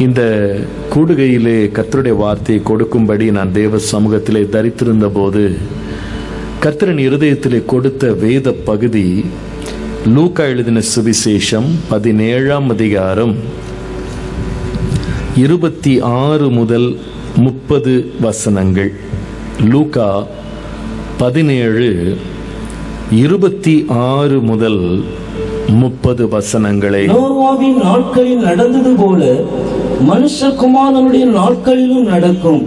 இந்த கூடுகையிலே கர்த்தருடைய வார்த்தையை கொடுக்கும்படி நான் தேவ சமூகத்திலே தரித்திருந்த போது கர்த்தரின் இருதயத்திலே கொடுத்த வேத பகுதி லூக்கா எழுதின சுவிசேஷம் 17ஆம் அதிகாரம் 26 முதல் 30 வசனங்கள். லூக்கா 17:26 முதல் 30 வசனங்களை. நோவாவின் நாட்களில் நடந்தது போல மனுஷகுமாரனுடைய நாட்களிலும் நடக்கும்.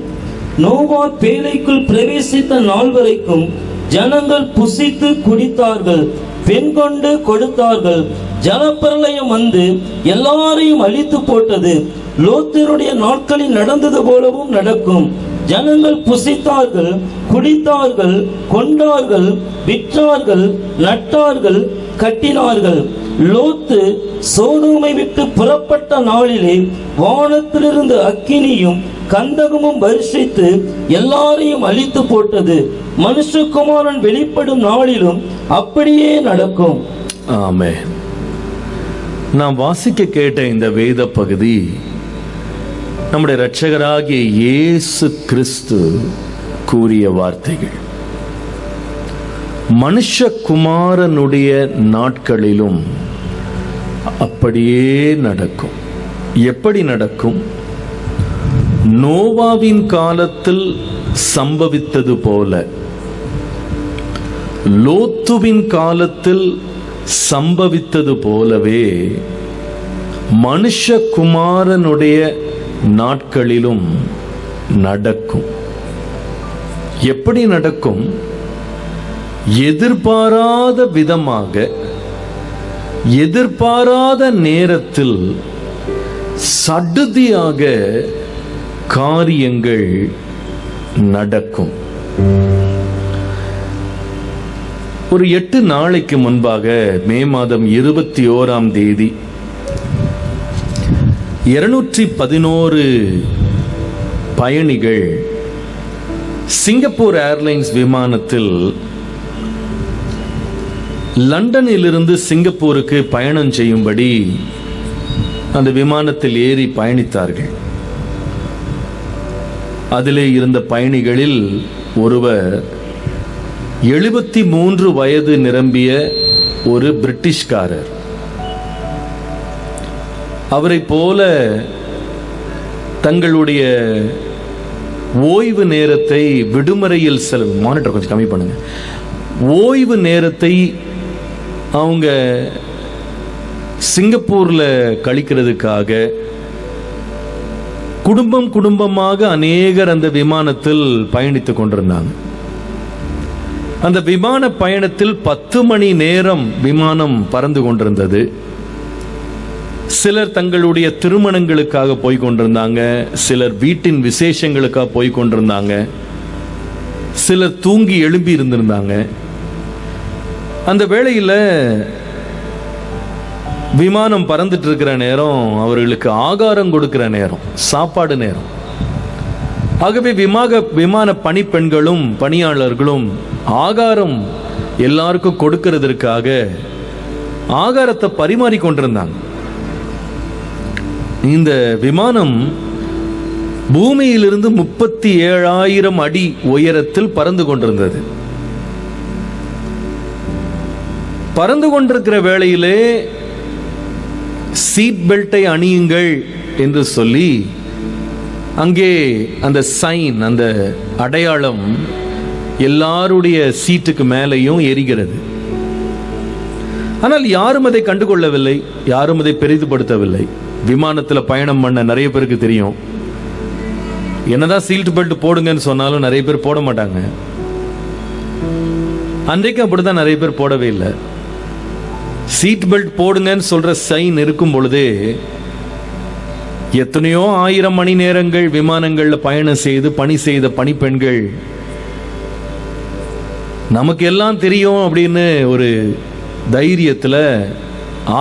நோவா பேழைக்குள் பிரவேசித்த நாள் வரைக்கும் ஜனங்கள் புசித்து குடித்தார்கள், பெண் கொண்டு கொடுத்தார்கள். ஜலப்பிரளயம் வந்து எல்லாரையும் அழித்து போட்டது. லோத்தினுடைய நாட்களில் நடந்தது போலவும் நடக்கும். ஜனங்கள் புசித்தார்கள், குடித்தார்கள், கொண்டார்கள், விற்றார்கள், நட்டார்கள், கட்டினார்கள். லோத்து சோதோமை விட்டு புறப்பட்ட நாளிலே வானத்திலிருந்து அக்கினியும் கந்தகமும் வருஷித்து எல்லாரையும் அழித்து போட்டது. மனுஷகுமாரன் வெளிப்படும் நாளிலும் அப்படியே நடக்கும். ஆமென். நாம் வாசிக்க கேட்ட இந்த வேத பகுதி நம்முடைய இரட்சகராகிய இயேசு கிறிஸ்து கூறிய வார்த்தைகள். மனுஷகுமாரனுடைய நாட்களிலும் அப்படியே நடக்கும். எப்படி நடக்கும்? நோவாவின் காலத்தில் சம்பவித்தது போல, லோத்துவின் காலத்தில் சம்பவித்தது போலவே மனுஷகுமாரனுடைய நாட்களிலும் நடக்கும். எப்படி நடக்கும்? எதிர்பாராத விதமாக, எதிர்பாராத நேரத்தில் சடுதியாக காரியங்கள் நடக்கும். ஒரு 8 நாளைக்கு முன்பாக மே மாதம் 21ஆம் தேதி 211 பயணிகள் சிங்கப்பூர் ஏர்லைன்ஸ் விமானத்தில் லண்டனிலிருந்து சிங்கப்பூருக்கு பயணம் செய்யும்படி அந்த விமானத்தில் ஏறி பயணித்தார்கள். அதிலே இருந்த பயணிகளில் ஒருவர் 73 வயது நிரம்பிய ஒரு பிரிட்டிஷ்காரர். அவரை போல தங்களுடைய ஓய்வு நேரத்தை விடுமுறையில் மானிட்டர் கொஞ்சம் கம்மி பண்ணுங்க. ஓய்வு நேரத்தை அவங்க சிங்கப்பூர்ல கழிக்கிறதுக்காக குடும்பமாக அநேகர் அந்த விமானத்தில் பயணித்துக் கொண்டிருந்தாங்க. அந்த விமான பயணத்தில் 10 மணி நேரம் விமானம் பறந்து கொண்டிருந்தது. சிலர் தங்களுடைய திருமணங்களுக்காக போய் கொண்டிருந்தாங்க, சிலர் வீட்டின் விசேஷங்களுக்காக போய் கொண்டிருந்தாங்க, சிலர் தூங்கி எழும்பி இருந்திருந்தாங்க. அந்த வேளையில் விமானம் பறந்துட்டு இருக்கிற நேரம் அவர்களுக்கு ஆகாரம் கொடுக்கிற நேரம், சாப்பாடு நேரம். ஆகவே விமான பணிப்பெண்களும் பணியாளர்களும் ஆகாரம் எல்லாருக்கும் கொடுக்கிறதற்காக ஆகாரத்தை பரிமாறி கொண்டிருந்தாங்க. இந்த விமானம் பூமியிலிருந்து 37,000 அடி உயரத்தில் பறந்து கொண்டிருந்தது. பறந்து கொண்டிருக்கிற வேளையிலே சீட் பெல்ட்டை அணியுங்கள் என்று சொல்லி அங்கே அந்த சைன், அந்த அடையாளம் எல்லாருடைய சீட்டுக்கு மேலேயும் எரிகிறது. ஆனால் யாரும் அதை கண்டுகொள்ளவில்லை, யாரும் அதை பெரிதுபடுத்தவில்லை. விமானத்தில் பயணம் பண்ண நிறைய பேருக்கு தெரியும், என்னதான் சீட் பெல்ட் போடுங்கன்னு சொன்னாலும் நிறைய பேர் போட மாட்டாங்க. அன்றைக்கு அப்படிதான் நிறைய பேர் போடவே இல்லை. சீட் பெல்ட் போடுங்கன்னு சொல்ற சைன் இருக்கும் பொழுதே எத்தனையோ 1000 மணி நேரங்கள் விமானங்கள்ல பயணம் செய்து பணி செய்த பணிப்பெண்கள் நமக்கு எல்லாம் தெரியும் அப்படின்னு ஒரு தைரியத்துல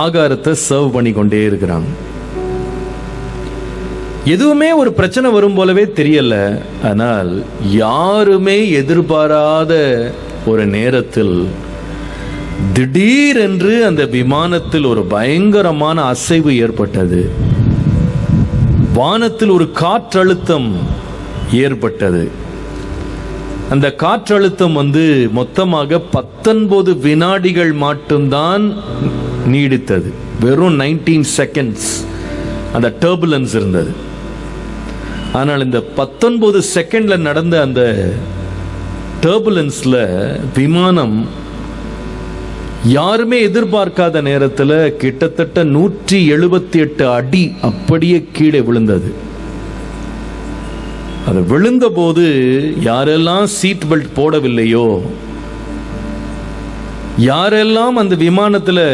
ஆகாரத்தை சர்வ் பண்ணி கொண்டே இருக்கிறாங்க. எதுவுமே ஒரு பிரச்சனை வரும் போலவே தெரியல. ஆனால் யாருமே எதிர்பாராத ஒரு நேரத்தில் திடீரென்று அந்த விமானத்தில் ஒரு பயங்கரமான அசைவு ஏற்பட்டது. வானத்தில் ஒரு காற்றழுத்தம் ஏற்பட்டது. அந்த காற்றழுத்தம் மொத்தமாக 19 வினாடிகள் மட்டும்தான் நீடித்தது. வெறும் 19 செகண்ட்ஸ் அந்த டர்புலன்ஸ் இருந்தது. ஆனால் இந்த 19 செகண்ட்ல நடந்த அந்த டர்புலன்ஸ்ல விமானம் யாருமே எதிர்பார்க்காத நேரத்தில் கிட்டத்தட்ட 178 அடி அப்படியே கீழே விழுந்தது. அது விழுந்த போது யாரெல்லாம் சீட் பெல்ட் போடவில்லையோ, யாரெல்லாம் அந்த விமானத்தில்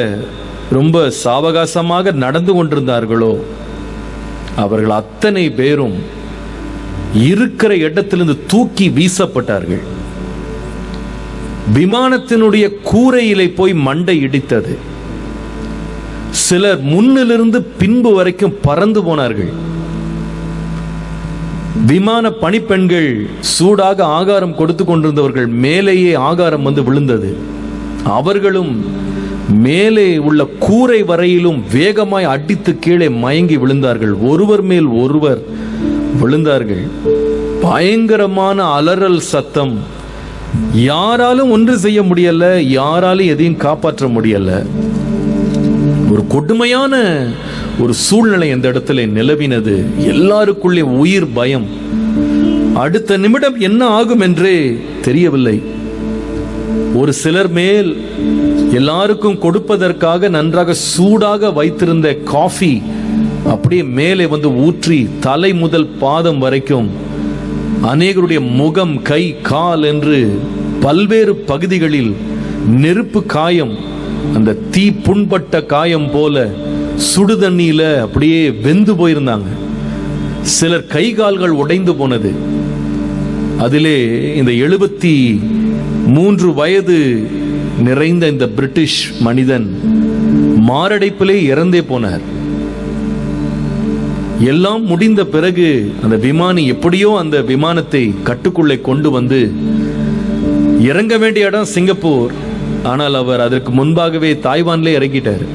ரொம்ப சாவகாசமாக நடந்து கொண்டிருந்தார்களோ, அவர்கள் அத்தனை பேரும் இருக்கிற இடத்திலிருந்து தூக்கி வீசப்பட்டார்கள். விமானத்தினுடைய கூரையிலே போய் மண்டை இடித்தது. சிலர் முன்னிலிருந்து பின்பு வரைக்கும் பறந்து போனார்கள். விமான பணிப்பெண்கள் சூடாக ஆகாரம் கொடுத்து கொண்டிருந்தவர்கள் மேலேயே ஆகாரம் விழுந்தது. அவர்களும் மேலே உள்ள கூரை வரையிலும் வேகமாய் அடித்து கீழே மயங்கி விழுந்தார்கள். ஒருவர் மேல் ஒருவர் விழுந்தார்கள். பயங்கரமான அலறல் சத்தம். யாராலும் ஒன்று செய்ய முடியல, யாராலும் எதையும் காப்பாற்ற முடியல. ஒரு கொடுமையான ஒரு சூழ்நிலை அந்த இடத்துல நிலவினது. எல்லாருக்குள்ளே உயிர் பயம். அடுத்த நிமிடம் என்ன ஆகும் என்றே தெரியவில்லை. ஒரு சிலர் மேல் எல்லாருக்கும் கொடுப்பதற்காக நன்றாக சூடாக வைத்திருந்த காஃபி அப்படியே மேலே ஊற்றி தலை முதல் பாதம் வரைக்கும் அநேகருடைய முகம், கை, கால் என்று பல்வேறு பகுதிகளில் நெருப்பு காயம், அந்த தீ புண்பட்ட காயம் போல சுடுதண்ணியில அப்படியே வெந்து போயிருந்தாங்க. சிலர் கை கால்கள் உடைந்து போனது. அதிலே இந்த 73 வயது நிறைந்த இந்த பிரிட்டிஷ் மனிதன் மாரடைப்பிலே இறந்தே போனார். எல்லாம் முடிந்த பிறகு அந்த விமானி எப்படியோ அந்த விமானத்தை கட்டுக்குள்ளே கொண்டு இறங்க வேண்டிய இடம் சிங்கப்பூர். ஆனால் அவர் அதற்கு முன்பாகவே தாய்வான்ல இறங்கிட்டார்.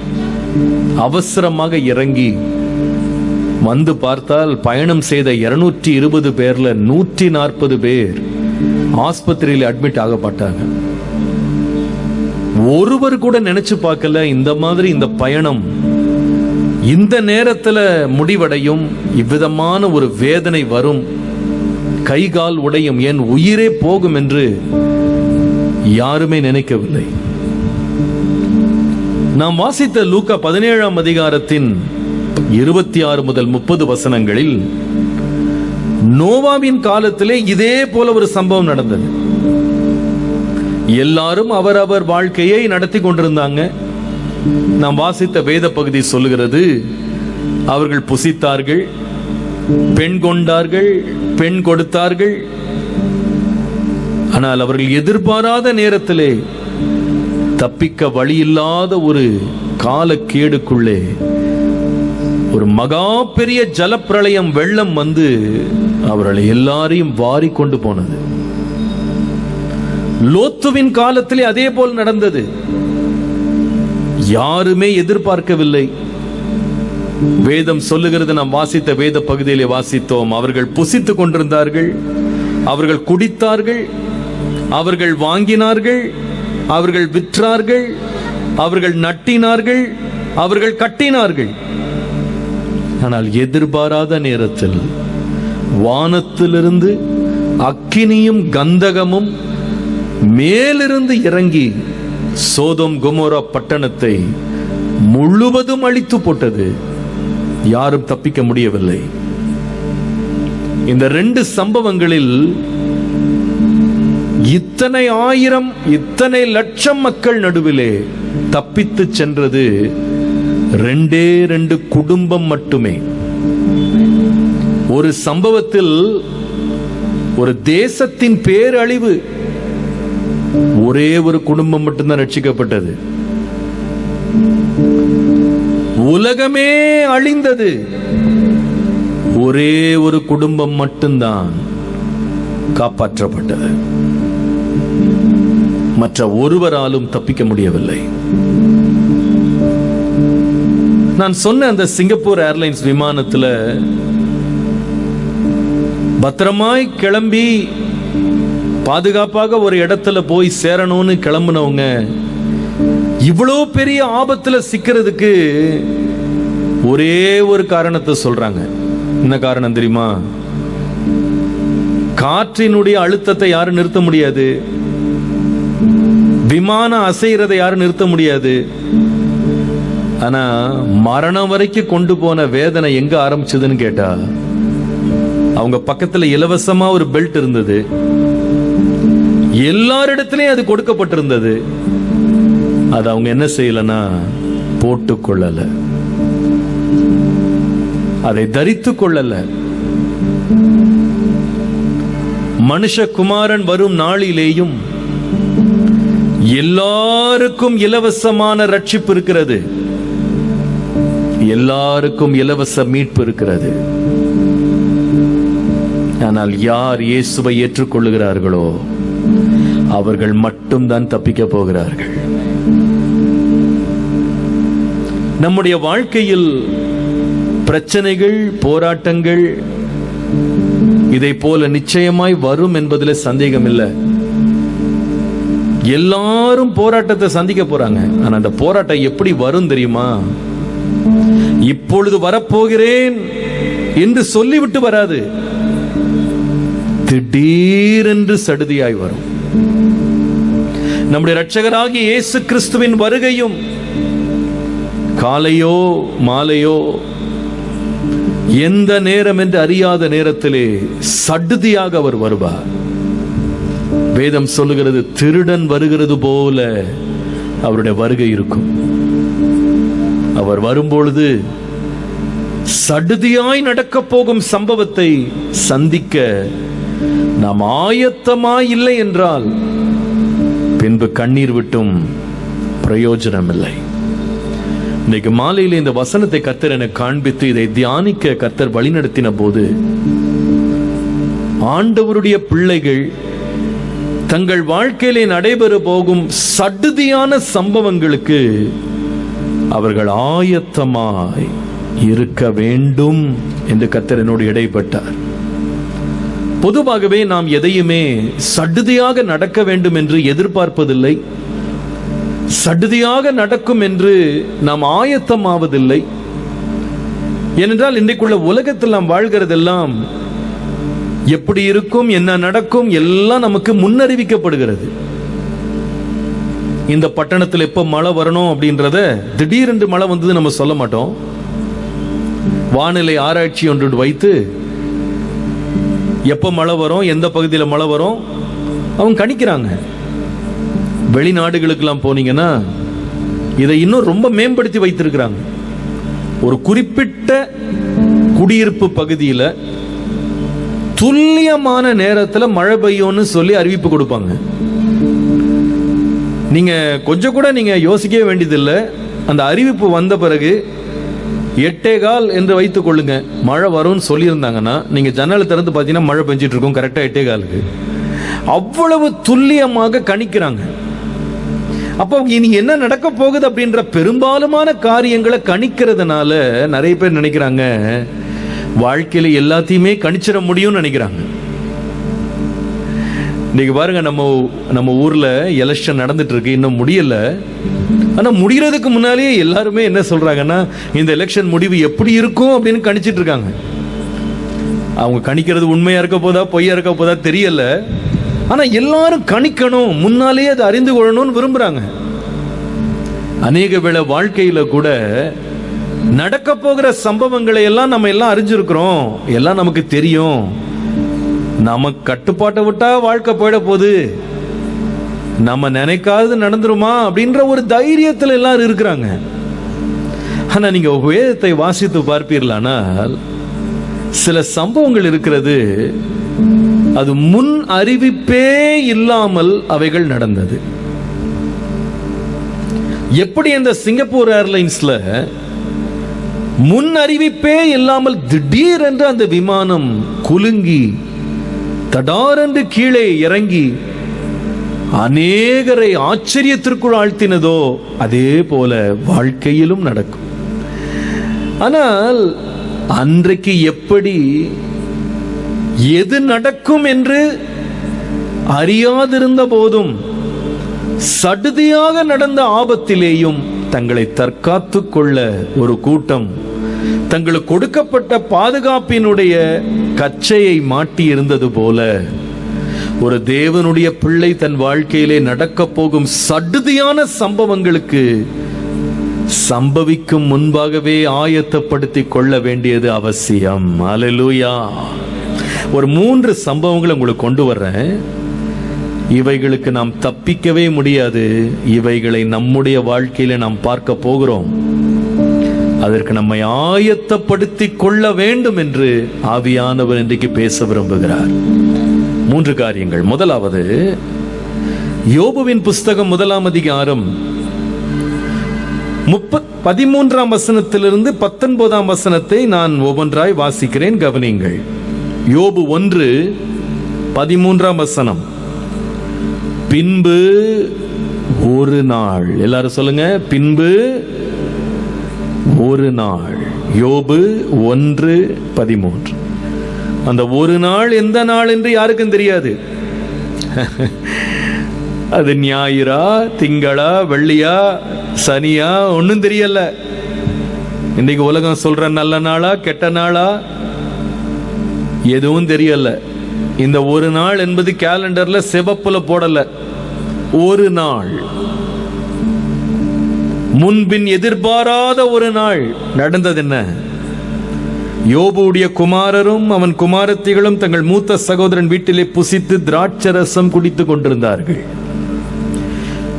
அவசரமாக இறங்கி பார்த்தால் பயணம் செய்த 220 பேர்ல 140 பேர் ஆஸ்பத்திரியில் அட்மிட் ஆகப்பட்டாங்க. ஒருவர் கூட நினைச்சு பார்க்கல இந்த மாதிரி இந்த பயணம் இந்த நேரத்தில் முடிவடையும், இவ்விதமான ஒரு வேதனை வரும், கை கால் உடையும், என் உயிரே போகும் என்று யாருமே நினைக்கவில்லை. நாம் வாசித்த லூக்கா 17ஆம் அதிகாரத்தின் 26 முதல் 30 வசனங்களில் நோவாவின் காலத்திலே இதே போல ஒரு சம்பவம் நடந்தது. எல்லாரும் அவரவர் வாழ்க்கையை நடத்தி கொண்டிருந்தாங்க. நாம் வாசித்த வேத பகுதி சொல்லுகிறது, அவர்கள் புசித்தார்கள், பெண் கொண்டார்கள், பெண் கொடுத்தார்கள். ஆனால் அவர்கள் எதிர்பாராத நேரத்திலே தப்பிக்க வழியில்லாத ஒரு காலக்கேடுக்குள்ளே ஒரு மகா பெரிய ஜலப்பிரளயம், வெள்ளம் அவர்களை எல்லாரையும் வாரி கொண்டு போனது. லோத்துவின் காலத்திலே அதே போல் நடந்தது. யாருமே எதிர்பார்க்கவில்லை. வேதம் சொல்லுகிறது, நாம் வாசித்த வேத பகுதியிலே வாசித்தோம், அவர்கள் புசித்துக் கொண்டிருந்தார்கள், அவர்கள் குடித்தார்கள், அவர்கள் வாங்கினார்கள், அவர்கள் விற்றார்கள், அவர்கள் நட்டினார்கள், அவர்கள் கட்டினார்கள். ஆனால் எதிர்பாராத நேரத்தில் வானத்திலிருந்து அக்கினியும் கந்தகமும் மேலிருந்து இறங்கி சோதோம் கொமோரா பட்டணத்தை முழுவதும் அழித்து போட்டது. யாரும் தப்பிக்க முடியவில்லை. இந்த 2 சம்பவங்களில் இத்தனை ஆயிரம், இத்தனை லட்சம் மக்கள் நடுவிலே தப்பித்து சென்றது 2 குடும்பம் மட்டுமே. ஒரு சம்பவத்தில் ஒரு தேசத்தின் பேரழிவு, ஒரே ஒரு குடும்பம் மட்டும்தான் ரட்சிக்கப்பட்டது. உலகமே அழிந்தது, ஒரே ஒரு குடும்பம் மட்டும்தான் காப்பாற்றப்பட்டது. மற்ற ஒருவராலும் தப்பிக்க முடியவில்லை. நான் சொன்ன அந்த சிங்கப்பூர் ஏர்லைன்ஸ் விமானத்தில் பத்திரமாய் கிளம்பி பாதுகாப்பாக ஒரு இடத்துல போய் சேரணும்னு கிளம்புனவங்க இவ்வளோ பெரிய ஆபத்துல சிக்கிறதுக்கு ஒரே ஒரு காரணத்தை சொல்றாங்க. என்ன காரணம் தெரியுமா? காற்றினுடைய அழுத்தத்தை யாரும் நிறுத்த முடியாது, விமானம் அசைறதை யாரும் நிறுத்த முடியாது. ஆனா மரணம் வரைக்கும் கொண்டு போன வேதனை எங்க ஆரம்பிச்சதுன்னு கேட்டா, அவங்க பக்கத்துல இலவசமா ஒரு பெல்ட் இருந்தது, எல்லாரிடத்திலையும் அது கொடுக்கப்பட்டிருந்தது. அது அவங்க என்ன செய்யலன்னா போட்டுக்கொள்ளல, அதை தரித்துக் கொள்ளல. மனுஷகுமாரன் வரும் நாளிலேயும் எல்லாருக்கும் இலவசமான ரட்சிப்பு இருக்கிறது, எல்லாருக்கும் இலவச மீட்பு இருக்கிறது. ஆனால் யார் இயேசுவை ஏற்றுக்கொள்ளுகிறார்களோ அவர்கள் மட்டும்தான் தப்பிக்க போகிறார்கள். நம்முடைய வாழ்க்கையில் பிரச்சனைகள், போராட்டங்கள் இதை போல நிச்சயமாய் வரும் என்பதில் சந்தேகம் இல்லை. எல்லாரும் போராட்டத்தை சந்திக்க போறாங்க. ஆனா அந்த போராட்டம் எப்படி வரும் தெரியுமா? இப்பொழுது வரப்போகிறேன் என்று சொல்லிவிட்டு வராது, திடீரென்று சடுதியாய் வரும். நம்முடைய இரட்சகராகிய இயேசு கிறிஸ்துவின் வருகையும் காலையோ மாலையோ எந்த நேரம் என்று அறியாத நேரத்திலே சடுதியாக அவர் வருவார். வேதம் சொல்லுகிறது, திருடன் வருகிறது போல அவருடைய வருகை இருக்கும். அவர் வரும்பொழுது சடுதியாய் நடக்க போகும் சம்பவத்தை சந்திக்க நாம் ஆயத்தமாய் இல்லை என்றால் பின்பு கண்ணீர் விட்டும் பிரயோஜனம் இல்லை. இன்னைக்கு மாலையில் இந்த வசனத்தை கர்த்தர் எனக்கு காண்பித்து இதை தியானிக்க கர்த்தர் வழிநடத்தின போது, ஆண்டவருடைய பிள்ளைகள் தங்கள் வாழ்க்கையிலே நடைபெற போகும் சடுதியான சம்பவங்களுக்கு அவர்கள் ஆயத்தமாய் இருக்க வேண்டும் என்று கர்த்தர் என்னோடு இடைப்பட்டார். பொதுவாகவே நாம் எதையுமே சடுதியாக நடக்க வேண்டும் என்று எதிர்பார்ப்பதில்லை, சடுதியாக நடக்கும் என்று நாம் ஆயத்தமாவதில்லை. ஏனென்றால் இன்றைக்குள்ள உலகத்தில் நாம் வாழ்கிறதெல்லாம் எப்படி இருக்கும், என்ன நடக்கும் எல்லாம் நமக்கு முன்னறிவிக்கப்படுகிறது. இந்த பட்டணத்தில் எப்ப மழை வரணும் அப்படின்றத திடீரென்று மழை வந்தது நம்ம சொல்ல மாட்டோம். வானிலை ஆராய்ச்சி ஒன்று வைத்து எப்ப மழை வரும், எந்த பகுதியில் மழை வரும் அவங்க கணிக்கிறாங்க. வெளிநாடுகளுக்கெல்லாம் போனீங்கன்னா இதை இன்னும் ரொம்ப மேம்படுத்தி வைத்திருக்கிறாங்க. ஒரு குறிப்பிட்ட குடியிருப்பு பகுதியில் துல்லியமான நேரத்தில் மழை பெய்யும்னு சொல்லி அறிவிப்பு கொடுப்பாங்க. நீங்க கொஞ்சம் கூட நீங்க யோசிக்கவே வேண்டியதில்லை. அந்த அறிவிப்பு வந்த பிறகு 8:15 என்று வைத்துக் கொள்ளுங்க, மழை வரும்னு சொல்லியிருந்தாங்கன்னா நீங்க ஜன்னலை திறந்து பார்த்தீங்கன்னா மழை பெஞ்சிட்டு இருக்கும் கரெக்டா 8:15. அவ்வளவு துல்லியமாக கணிக்கிறாங்க. அப்போ இனி என்ன நடக்க போகுது அப்படின்ற பெரும்பாலுமான காரியங்களை கணிக்கிறதுனால நிறைய பேர் நினைக்கிறாங்க வாழ்க்கையில எல்லாத்தையுமே கணிச்சிட முடியும்னு நினைக்கிறாங்க. இன்னைக்கு பாருங்க, நம்ம ஊர்ல எலெக்ஷன் நடந்துட்டு இருக்கு, இன்னும் முடியல. ஆனா முடிகிறதுக்கு முன்னாலேயே எல்லாருமே என்ன சொல்றாங்கன்னா, இந்த எலெக்ஷன் முடிவு எப்படி இருக்கும் அப்படின்னு கணிச்சிட்டு இருக்காங்க. அவங்க கணிக்கிறது உண்மையா இருக்க போதா பொய்யா இருக்க போதா தெரியல. ஆனா எல்லாரும் கணிக்கணும், முன்னாலேயே அதை அறிந்து கொள்ளணும்னு விரும்புறாங்க. அநேக வேளை வாழ்க்கையில கூட நடக்க போகிற சம்பவங்களை எல்லாம் நம்ம எல்லாம் அறிஞ்சிருக்கிறோம், எல்லாம் நமக்கு தெரியும். நமக்கு கட்டுப்பாட்டை விட்டா வாழ்க்கை போயிட போகுது, நம்ம நினைக்காது நடந்துருமா அப்படின்ற ஒரு தைரியத்தில் எல்லாரும் இருக்கிறாங்க. ஆனா நீங்க வேதத்தை வாசித்து பார்ப்பீர்களானால் சில சம்பவங்கள் இருக்கிறது, அது முன் அறிவிப்பே இல்லாமல் அவைகள் நடந்தது. எப்படி இந்த சிங்கப்பூர் ஏர்லைன்ஸ்ல முன் அறிவிப்பே இல்லாமல் திடீரென்று அந்த விமானம் குலுங்கி தடாரென்று கீழே இறங்கி அநேகரை ஆச்சரியத்திற்குள் ஆழ்த்தினதோ அதே போல வாழ்க்கையிலும் நடக்கும். ஆனால் அன்றைக்கு எப்படி எது நடக்கும் என்று அறியாதிருந்த போதும் சடுதியாக நடந்த ஆபத்திலேயும் தங்களை தற்காத்துக் கொள்ள ஒரு கூட்டம் தங்களுக்கு கொடுக்கப்பட்ட பாதுகாப்பினுடைய கச்சையை மாட்டி இருந்தது போல ஒரு தேவனுடைய பிள்ளை தன் வாழ்க்கையிலே நடக்க போகும் சடுதியான சம்பவங்களுக்கு சம்பவிக்கும் முன்பாகவே ஆயத்தப்படுத்திக் கொள்ள வேண்டியது அவசியம். அல்லேலூயா. ஒரு 3 சம்பவங்களை உங்களுக்கு கொண்டு வர்றேன். இவைகளுக்கு நாம் தப்பிக்கவே முடியாது. இவைகளை நம்முடைய வாழ்க்கையில நாம் பார்க்க போகிறோம். அதற்கு நம்மை ஆயத்தப்படுத்திக் கொள்ள வேண்டும் என்று ஆவியானவர் இன்றைக்கு பேச விரும்புகிறார். 3 காரியங்கள். முதலாவது, யோபுவின் புஸ்தகம் 1ஆம் அதிகாரம் 13ஆம் வசனத்திலிருந்து 19ஆம் வசனத்தை நான் ஒவ்வொன்றாய் வாசிக்கிறேன், கவனியுங்கள். யோபு 1:13 வசனம். பின்பு ஒரு நாள், எல்லாரும் சொல்லுங்க, பின்பு ஒரு நாள். யோபு 1:13. அந்த ஒரு நாள் எந்த நாள் என்று யாருக்கும் தெரியாது. அது ஞாயிறா, திங்களா, வெள்ளியா, சனியா, ஒன்னும் தெரியல. இன்னைக்கு உலகம் சொல்ற நல்ல நாளா கெட்ட நாளா எதுவும் தெரியல. இந்த ஒரு நாள் என்பது கேலண்டர்ல சிவப்புல போடல. ஒரு நாள், முன்பின் எதிர்பாராத ஒரு நாள் நடந்தது. என்ன? யோபுடைய குமாரரும் அவன் குமாரத்திகளும் தங்கள் மூத்த சகோதரன் வீட்டிலே புசித்து திராட்சரசம் குடித்துக் கொண்டிருந்தார்கள்.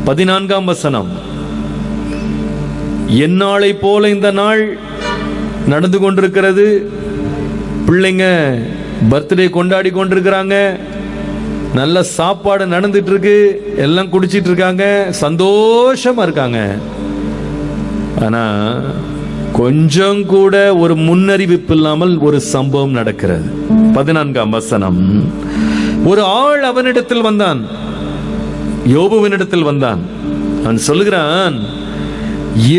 14ஆம் வசனம். எந்நாளை போல இந்த நாள் நடந்து கொண்டிருக்கிறது. பிள்ளைங்க பர்த்டே கொண்டாடி கொண்டிருக்கிறாங்க. நல்ல சாப்பாடு நடந்துட்டு இருக்கு. எல்லாம் குடிச்சிட்டு இருக்காங்க, சந்தோஷமா இருக்காங்க. ஆனா கொஞ்சம் கூட ஒரு முன்னறிவிப்பு இல்லாமல் ஒரு சம்பவம் நடக்கிறது. 14ஆம் வசனம். ஒரு ஆள் அவனிடத்தில் வந்தான், யோபுவினிடத்தில் வந்தான். அவன் சொல்லுகிறான்,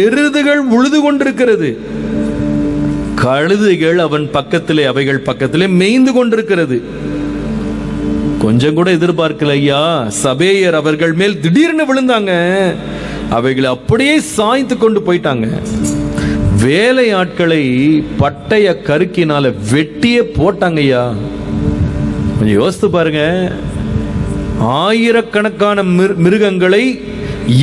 எருதுகள் உழுது கொண்டிருக்கிறது, கழுதைகள் அவன் பக்கத்திலே, அவைகள் பக்கத்திலே மேய்ந்து கொண்டிருக்கிறது. கொஞ்சம் கூட எதிர்பார்க்கல ஐயா. சபேயர் அவர்கள் மேல் திடீர்னு விழுந்தாங்க. அவைகளை அப்படியே சாய்த்து கொண்டு போயிட்டாங்க. வேலை ஆட்களை பட்டய கருக்கினால வெட்டியே போட்டாங்க ஐயா. கொஞ்சம் யோசித்து பாருங்க. ஆயிரக்கணக்கான மிருகங்களை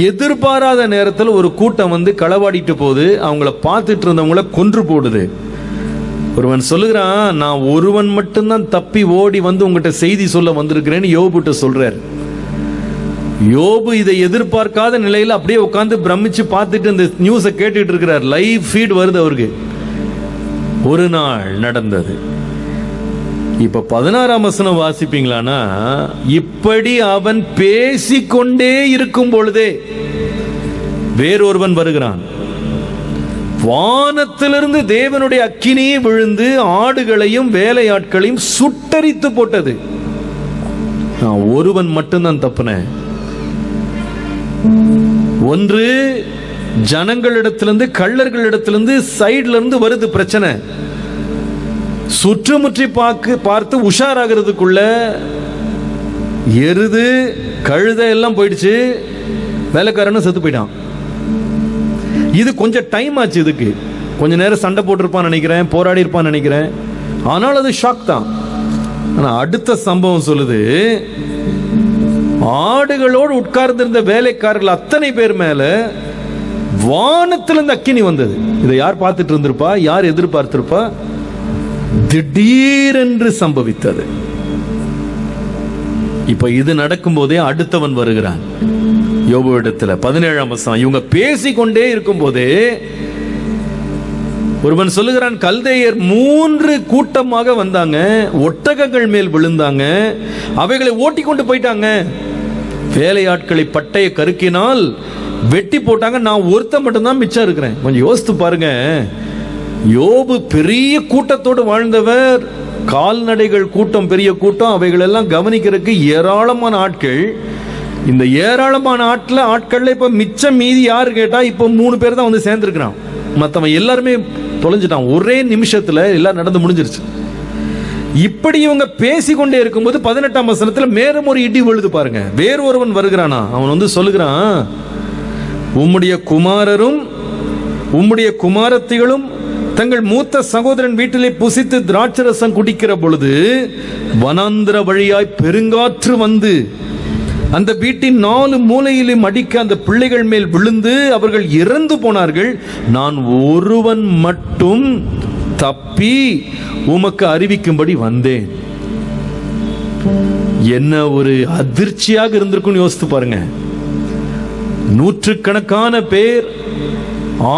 எதிர்பாராத நேரத்தில் ஒரு கூட்டம் வந்து களவாடிட்டு போகுது. அவங்கள பார்த்துட்டு இருந்தவங்கள கொன்று போடுது. ஒருவன் சொல்லுகிறான், நான் ஒருவன் மட்டும்தான் தப்பி ஓடி வந்து உங்ககிட்ட செய்தி சொல்ல வந்திருக்கிறேன்னு யோபுட்ட சொல்றார். யோபு இதை எதிர்பார்க்காத நிலையில் அப்படியே உட்கார்ந்து பிரமிச்சு பார்த்துட்டு இந்த நியூஸை கேட்டுட்டு இருக்கிறார். லைவ் ஃபீட் வருது அவருக்கு. ஒரு நாள் நடந்தது. இப்ப 16ஆம் வசனம் வாசிப்பீங்களானா, இப்படி அவன் பேசிக்கொண்டே இருக்கும் பொழுதே வேறொருவன் வருகிறான். வானத்திலிருந்து தேவனுடைய அக்கினியை விழுந்து ஆடுகளையும் வேலையாட்களையும் சுட்டரித்து போட்டது. நான் ஒருவன் மட்டும்தான் தப்புனேன். ஒன்று, ஜனங்களிடத்திலிருந்து, கள்ளர்களிடத்திலிருந்து, சைட்ல இருந்து வருது பிரச்சனை. சுற்றுமுற்றி பார்த்து உஷாராகிறதுக்குள்ள எருது கழுதை எல்லாம் போயிடுச்சு. வேலைக்காரனும் செத்து போயிட்டான். இது கொஞ்சம் டைம் ஆச்சு. இதுக்கு கொஞ்ச நேரம் சண்டை போட்டிருப்பான்னு நினைக்கிறேன், போராடி இருப்பான்னு நினைக்கிறேன். ஆனால் அது ஷாக் தான். ஆனா அடுத்த சம்பவம் சொல்லுது, ஆடுகளோடு உட்கார்ந்திருந்த வேலைக்காரர்கள் அத்தனை பேர் மேல வானத்திலிருந்து அக்கினி வந்தது. இதை யார் பார்த்துட்டு இருந்திருப்பா? யார் எதிர்பார்த்திருப்பா? திடீரென்று சம்பவித்தது. இப்ப இது நடக்கும் போதே அடுத்தவன் வருகிறான். யோபு இடத்துல 17ஆம் வசனம். இவங்க பேசிக்கொண்டே இருக்கும் போதே ஒருவன் சொல்லுகிறான், கல்தேயர் 3 கூட்டமாக வந்தாங்க, ஒட்டகங்கள் மேல் விழுந்தாங்க, அவைகளை ஓட்டி கொண்டு போயிட்டாங்க, வேலையாட்களை பட்டய கருக்கினால் வெட்டி போட்டாங்க, நான் ஒருத்தன் மட்டும்தான் மிச்சம் இருக்கிறேன். கொஞ்சம் யோசித்து பாருங்க. யோபு பெரிய கூட்டத்தோடு வாழ்ந்தவர். கால்நடைகள் கூட்டம், பெரிய கூட்டம், அவைகள் எல்லாம் கவனிக்கிறதுக்கு ஏராளமான ஆட்கள். இந்த ஏராளமான ஆட்கள்ல இப்ப மிச்சம் மீதி யாரு கேட்டா இப்ப 3 பேர் தான் வந்து சேர்ந்திருக்கிறான். மற்றவன் எல்லாருமே தொலைஞ்சிட்டான். ஒரே நிமிஷத்துல எல்லாம் நடந்து முடிஞ்சிருச்சு. இப்படி இவங்க பேசிக்கொண்டே இருக்கும்போது 18ஆம் வசனத்துல மேலும் ஒரு இடி விழுது பாருங்க. வேறு ஒருவன் வருகிறானா, அவன் சொல்லுகிறான், உம்முடைய குமாரரும் உம்முடைய குமாரத்திகளும் தங்கள் மூத்த சகோதரன் வீட்டிலே புசித்து திராட்சரசம் குடிக்கிற பொழுது வனாந்திர வழியாய் பெருங்காற்று வந்து அந்த வீட்டின் 4 மூலையிலும் அடிக்க அந்த பிள்ளைகள் மேல் விழுந்து அவர்கள் இறந்து போனார்கள். நான் ஒருவன் மட்டும் தப்பி உமக்கு அறிவிக்கும்படி வந்தேன். என்ன ஒரு அதிர்ச்சியாக இருந்திருக்கும் யோசித்து பாருங்க. நூற்றுக்கணக்கான பேர்,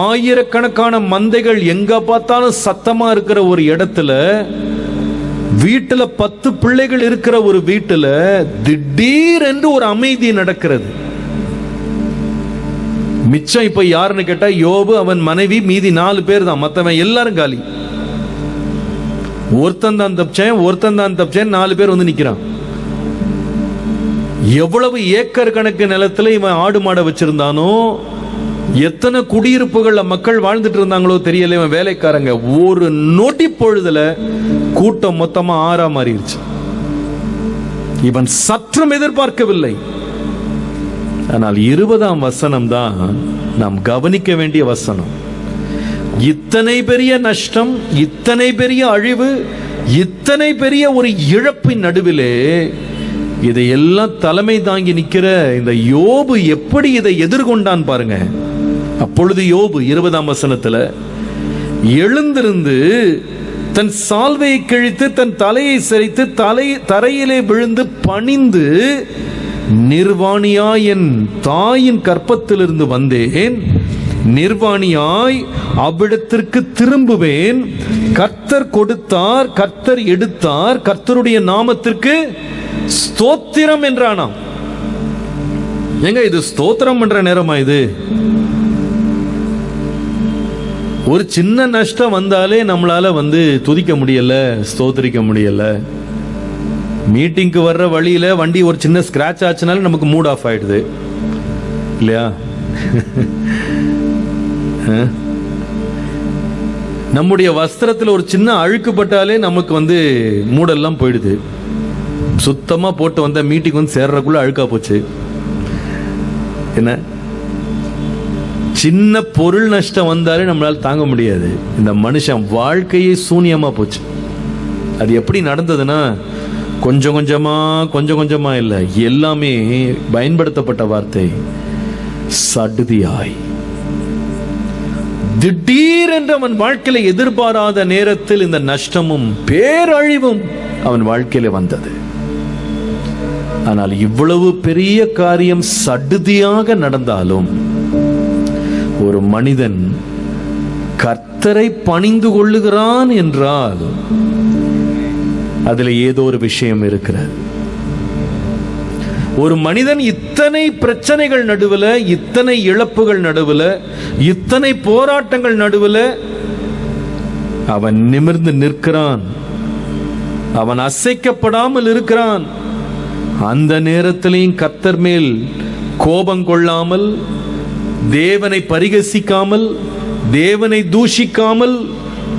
ஆயிரக்கணக்கான மந்தைகள் எங்க பார்த்தாலும் சத்தமா இருக்கிற ஒரு இடத்துல, வீட்டுல 10 பிள்ளைகள் இருக்கிற ஒரு வீட்டுல திடீர் என்று ஒரு அமைதி நடக்கிறது. மிச்சம் இப்ப யாருன்னு கேட்டா யோபு, அவன் மனைவி, மீதி 4 பேர் தான். மத்தவன் எல்லாரும் காலி. ஒருத்தன் தான் தப்பிச்சேன் 4 பேர் வந்து நிக்கிறான். எவ்வளவு ஏக்கர் கணக்கு நிலத்துல இவன் ஆடு மாட வச்சிருந்தானோ, எத்தனை குடியிருப்புகள்ல மக்கள் வாழ்ந்துட்டு இருந்தாங்களோ தெரியல. இவன் வேலைக்காரங்க ஒரு நொடி பொழுதுல கூட்டம் மொத்தமா 6 மாறிடுச்சு. இவன் சற்றும் எதிர்பார்க்கவில்லை. ஆனால் 20ஆம் வசனம் தான் நாம் கவனிக்க வேண்டிய வசனம். இத்தனை பெரிய நஷ்டம், இத்தனை பெரிய அழிவு, இத்தனை பெரிய ஒரு இழப்பின் நடுவிலே இதையெல்லாம் தலைமை தாங்கி நிற்கிற இந்த யோபு எப்படி இதை எதிர்கொண்டான் பாருங்க. அப்பொழுது யோபு 20ஆம் வசனத்துல எழுந்திருந்து தன் சால்வையை கிழித்து தன் தலையை சரித்து தரையிலே விழுந்து பணிந்து, நிர்வாணியாய் என் தாயின் கற்பத்திலிருந்து வந்தேன், நிர்வாணியாய் அவ்விடத்திற்கு திரும்புவேன். கர்த்தர் கொடுத்தார், கர்த்தர் எடுத்தார், கர்த்தருடைய நாமத்திற்கு ஸ்தோத்திரம் என்றானாம். எங்க இது ஸ்தோத்திரம் பண்ற நேரமா? இது ஒரு சின்ன நஷ்டம் வந்தாலே நம்மளால துதிக்க முடியல, ஸ்தோத்திரிக்க முடியல. மீட்டிங்க்கு வர்ற வழியில வண்டி ஒரு சின்ன ஸ்கிராச் ஆச்சுனால நமக்கு மூட் ஆஃப் ஆயிடுது இல்லையா? நம்முடைய வஸ்திரத்தில் ஒரு சின்ன அழுக்குப்பட்டாலே நமக்கு மூடெல்லாம் போயிடுது. சுத்தமா போட்டு வந்த மீட்டிங் சேர்றதுக்குள்ள அழுக்கா போச்சு. என்ன சின்ன பொருள் நஷ்டம் வந்தாலே நம்மளால தாங்க முடியாது. இந்த மனுஷன் வாழ்க்கையே சூனியமா போச்சு. அது எப்படி நடந்ததுன்னா, கொஞ்சம் கொஞ்சமா இல்ல, எல்லாமே பயன்படுத்தப்பட்ட வார்த்தை சடுதியாய். திடீரென்று அவன் வாழ்க்கையில எதிர்பாராத நேரத்தில் இந்த நஷ்டமும் பேரழிவும் அவன் வாழ்க்கையில வந்தது. ஆனால் இவ்வளவு பெரிய காரியம் சடுதியாக நடந்தாலும் ஒரு மனிதன் கர்த்தரை பணிந்து கொள்ளுகிறான் என்றால் அதுல ஏதோ ஒரு விஷயம் இருக்கிறது. ஒரு மனிதன் இத்தனை பிரச்சனைகள் நடுவில், இத்தனை இழப்புகள் நடுவில், இத்தனை போராட்டங்கள் நடுவில் அவன் நிமிர்ந்து நிற்கிறான், அவன் அசைக்கப்படாமல் இருக்கிறான். அந்த நேரத்திலையும் கர்த்தர் மேல் கோபம் கொள்ளாமல், தேவனை பரிகசிக்காமல், தேவனை தூஷிக்காமல்,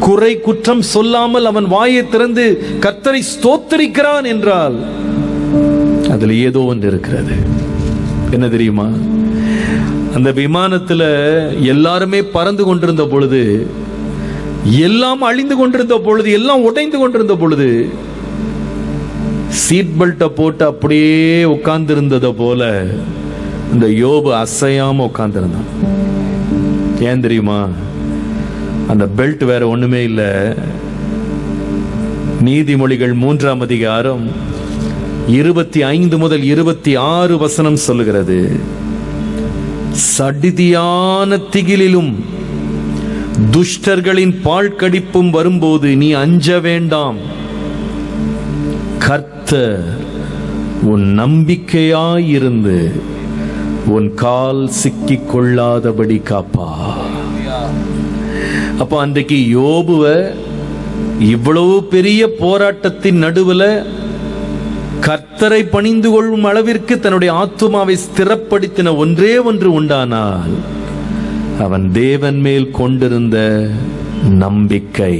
குறை குற்றம் சொல்லாமல் அவன் வாயை திறந்து கர்த்தரை ஸ்தோத்திரிக்கிறான் என்றால் அதுல ஏதோ ஒன்று இருக்கிறது. என்ன தெரியுமா? அந்த விமானத்தில் எல்லாருமே பறந்து கொண்டிருந்த பொழுது, எல்லாம் அழிந்து கொண்டிருந்த பொழுது, எல்லாம் உடைந்து கொண்டிருந்த பொழுது, சீட் பெல்ட்டை போட்டு அப்படியே உட்கார்ந்து இருந்ததை போல இந்த யோபு அசையாம உட்கார்ந்து இருந்தான். ஏன் தெரியுமா? அந்த பெல்ட் வேற ஒண்ணுமே இல்லை. நீதிமொழிகள் 3ஆம் அதிகாரம் 25 முதல் 26 வசனம் சொல்லுகிறது, சடிதியான திகிலிலும் துஷ்டர்களின் பால் கடிப்பும் வரும்போது நீ அஞ்ச வேண்டாம். கர்த்தர் உன் நம்பிக்கையாயிருந்து உன் கால் சிக்கிக் கொள்ளாதபடி காப்பா. அப்ப அன்றைக்கு யோபுவ இவ்வளவு பெரிய போராட்டத்தின் நடுவில் கர்த்தரை பணிந்து கொள்ளும் அளவிற்கு தன்னுடைய ஆத்துமாவை ஸ்திரப்படுத்தின ஒன்றே ஒன்று உண்டானால் அவன் தேவன் மேல் கொண்டிருந்த நம்பிக்கை.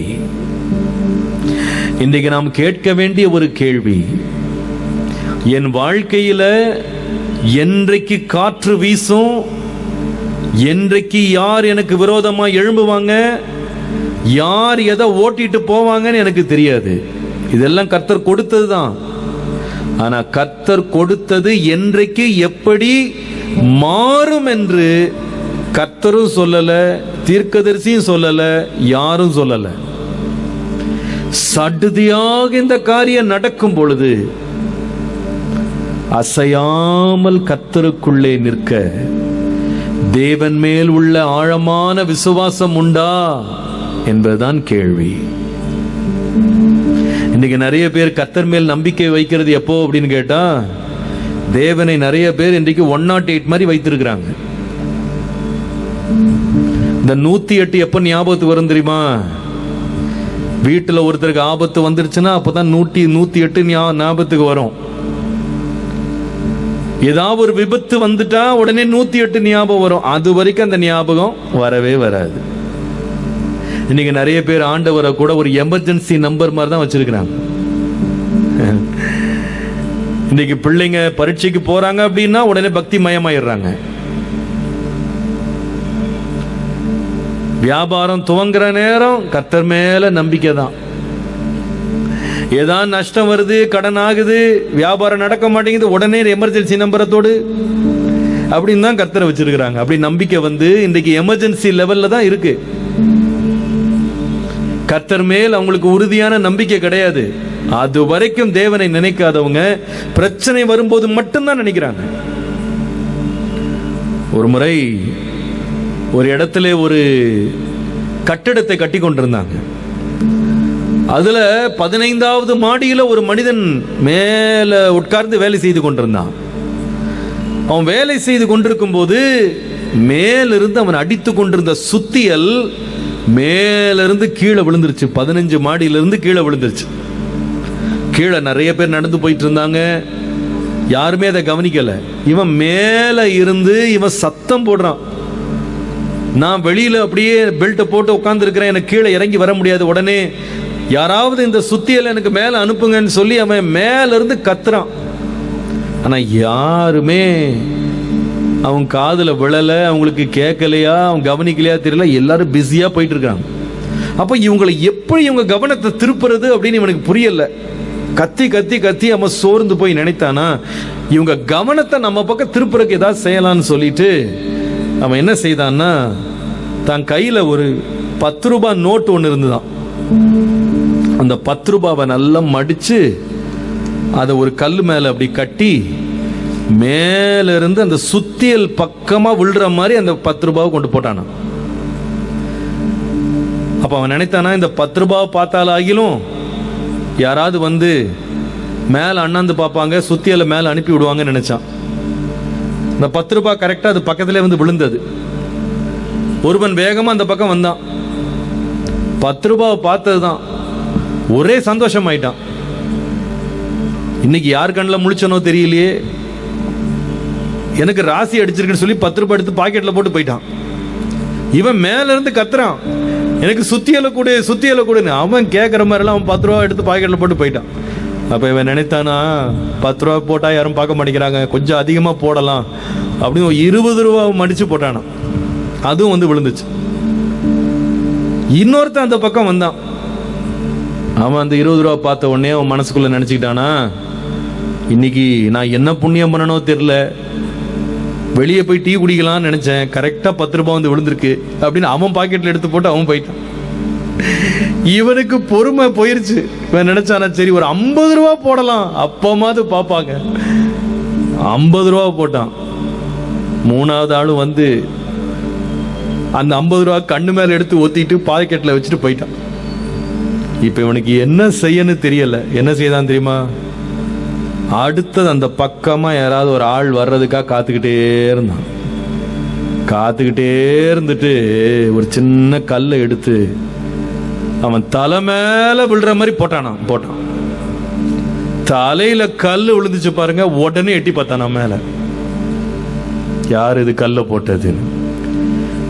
இன்றைக்கு நாம் கேட்க வேண்டிய ஒரு கேள்வி, என் வாழ்க்கையில என்றைக்கு காற்று வீசும், என்றைக்கு யார் எனக்கு விரோதமா எழும்புவாங்க, யார் எதை ஓட்டிட்டு போவாங்கன்னு எனக்கு தெரியாது. இதெல்லாம் கர்த்தர் கொடுத்தது தான். ஆனா கர்த்தர் கொடுத்தது என்றைக்கு எப்படி மாறும் என்று கர்த்தரும் சொல்லல, தீர்க்கதரிசியும் சொல்லல, யாரும் சொல்லல. சடுதியாக இந்த காரியம் நடக்கும் பொழுது அசையாமல் கர்த்தருக்குள்ளே நிற்க தேவன் மேல் உள்ள ஆழமான விசுவாசம் உண்டா என்பதுதான் கேள்வி. இன்னைக்கு நிறைய பேர் கர்த்தர் மேல் நம்பிக்கை வைக்கிறது எப்போ அப்படின்னு கேட்டா, தேவனை நிறைய பேர் இன்றைக்கு 108 மாதிரி வைத்திருக்கிறாங்க. இந்த 108 எப்ப ஞாபகத்துக்கு வரும் தெரியுமா? வீட்டுல ஒருத்தருக்கு ஆபத்து வந்துருச்சுன்னா அப்பதான் 108 ஞாபகத்துக்கு வரும். ஏதாவது ஒரு விபத்து வந்துட்டா உடனே 108 ஞாபகம் வரும். அது வரைக்கும் அந்த ஞாபகம் வரவே வராது. இன்னைக்கு நிறைய பேர் ஆண்டவரை கூட ஒரு எமர்ஜென்சி நம்பர் மாதிரி தான் வச்சிருக்கிறாங்க. இன்னைக்கு பிள்ளைங்க பரீட்சைக்கு போறாங்க அப்படின்னா உடனே பக்தி மயமாயிடுறாங்க. வியாபாரம் துவங்குற நேரம் கர்த்தர் மேல நம்பிக்கை தான். ஏதாவது நஷ்டம் வருது, கடன் ஆகுது, வியாபாரம் நடக்க மாட்டேங்குது, உடனே எமர்ஜென்சி நம்பரத்தோடு அப்படின்னு தான் கர்த்தரை வச்சிருக்கிறாங்க. அப்படி நம்பிக்கை வந்து இன்றைக்கு எமர்ஜென்சி லெவல்ல தான் இருக்கு. கர்த்தர் மேல் அவங்களுக்கு உறுதியான நம்பிக்கை கிடையாது. அது வரைக்கும் தேவனை நினைக்காதவங்க பிரச்சனை வரும்போது மட்டும்தான் நினைக்கிறாங்க. ஒரு முறை ஒரு இடத்துல ஒரு கட்டிடத்தை கட்டி கொண்டிருந்தாங்க. அதுல 15வது மாடியில ஒரு மனிதன் மேல உட்கார்ந்து வேலை செய்து கொண்டிருந்தான். அவன் வேலை செய்து கொண்டிருக்கும் போது மேலிருந்து அவன் அடித்து கொண்டிருந்த சுத்தியல் மேலிருந்து கீழே விழுந்துருச்சு. 15 மாடியிலிருந்து கீழே விழுந்துருச்சு. கீழே நிறைய பேர் நடந்து போயிட்டு இருந்தாங்க. யாருமே அதை கவனிக்கல. இவன் மேல இருந்து இவன் சத்தம் போடுறான், நான் வெளியில அப்படியே பெல்ட்டை போட்டு உட்கார்ந்து இருக்கிறேன், எனக்கு கீழே இறங்கி வர முடியாது, உடனே யாராவது இந்த சுத்தியலை எனக்கு மேல அனுப்புங்கன்னு சொல்லி அவன் மேல இருந்து கத்துறான். ஆனா யாருமே அவன் காதுல விழல, அவங்களுக்கு கேட்கலையா, அவன் கவனிக்கலையா தெரியல. எல்லாரும் பிஸியா போயிட்டு இருக்காங்க. அப்ப இவங்களை எப்படி இவங்க கவனத்தை திருப்புறது அப்படின்னு இவனுக்கு புரியல. கத்தி கத்தி கத்தி அவன் சோர்ந்து போய் நினைத்தானா, இவங்க கவனத்தை நம்ம பக்கம் திருப்புறதுக்கு ஏதாவது செய்யலாம்னு சொல்லிட்டு அவன் என்ன செய்தான்னா, தான் கையில ஒரு 10 ரூபாய் நோட்டு ஒன்று இருந்துதான். அந்த 10 ரூபாவை நல்லா மடிச்சு அதை ஒரு கல் மேல அப்படி கட்டி மேல இருந்து அந்த சுத்தியல் பக்கமா விழுற மாதிரி அந்த 10 ரூபாவை கொண்டு போட்டானா. அப்ப அவன் நினைத்தானா, இந்த 10 ரூபாவை பார்த்தாலும் யாராவது வந்து மேல அண்ணாந்து பார்ப்பாங்க, சுத்தியலை மேல அனுப்பி விடுவாங்கன்னு நினைச்சான். இந்த 10 ரூபாய் கரெக்டா அது பக்கத்திலே வந்து விழுந்தது. ஒருவன் வேகமா அந்த பக்கம் வந்தான். 10 ரூபாவை பார்த்ததுதான் ஒரே சந்தோஷம் ஆயிட்டான். இன்னைக்கு யார் கண்ணில் முழிச்சனோ தெரியலையே, எனக்கு ராசி அடிச்சிருக்குன்னு சொல்லி 10 ரூபாய் எடுத்து பாக்கெட்ல போட்டு போயிட்டான். இவன் மேல இருந்து கத்துறான், எனக்கு சுத்தியலை கூட சுத்தியலை கூடன்னு. அவன் கேட்கற மாதிரிலாம் அவன் 10 ரூபாய் எடுத்து பாக்கெட்ல போட்டு போயிட்டான். அப்ப இவன் நினைத்தானா, 10 ரூபாய் போட்டா யாரும் பார்க்க மாட்டேங்கிறாங்க, கொஞ்சம் அதிகமா போடலாம் அப்படின்னு 20 ரூபாய் மடிச்சு போட்டானா. அதுவும் வந்து விழுந்துச்சு. இன்னொருத்தன் அந்த பக்கம் வந்தான். அவன் அந்த 20 ரூபாய் பார்த்த உடனே அவன் மனசுக்குள்ள நினைச்சுக்கிட்டானா, இன்னைக்கு நான் என்ன புண்ணியம் பண்ணனோ தெரியல, வெளியே போய் டீ குடிக்கலாம்னு நினைச்சேன், கரெக்டா 10 ரூபாய் வந்து விழுந்திருக்கு அப்படின்னு அவன் பாக்கெட்ல எடுத்து போட்டு அவன் போயிட்டான். இவனுக்கு பொறுமை போயிருச்சு. இவன் நினைச்சானா, சரி ஒரு 50 ரூபாய் போடலாம், அப்பமாவது பாப்பாங்க. 50 ரூபாய் போட்டான். 3வது ஆளும் வந்து அந்த 50 ரூபாய் கண்ணு மேல எடுத்து ஒத்திட்டு பாக்கெட்ல வச்சுட்டு போயிட்டான். இப்ப இவனுக்கு என்ன செய்யன்னு தெரியல. என்ன செய்தான் தெரியுமா? அடுத்தது அந்த பக்கமா யாராவது ஒரு ஆள் வர்றதுக்காக காத்துக்கிட்டே இருந்தான். காத்துக்கிட்டே இருந்துட்டு ஒரு சின்ன கல்லை எடுத்து அவன் தலை மேல விழுற மாதிரி போட்டான். தலையில கல்லு விழுந்துச்சு பாருங்க. உடனே எட்டி பார்த்தானா மேல, யார் இது கல்ல போட்டது?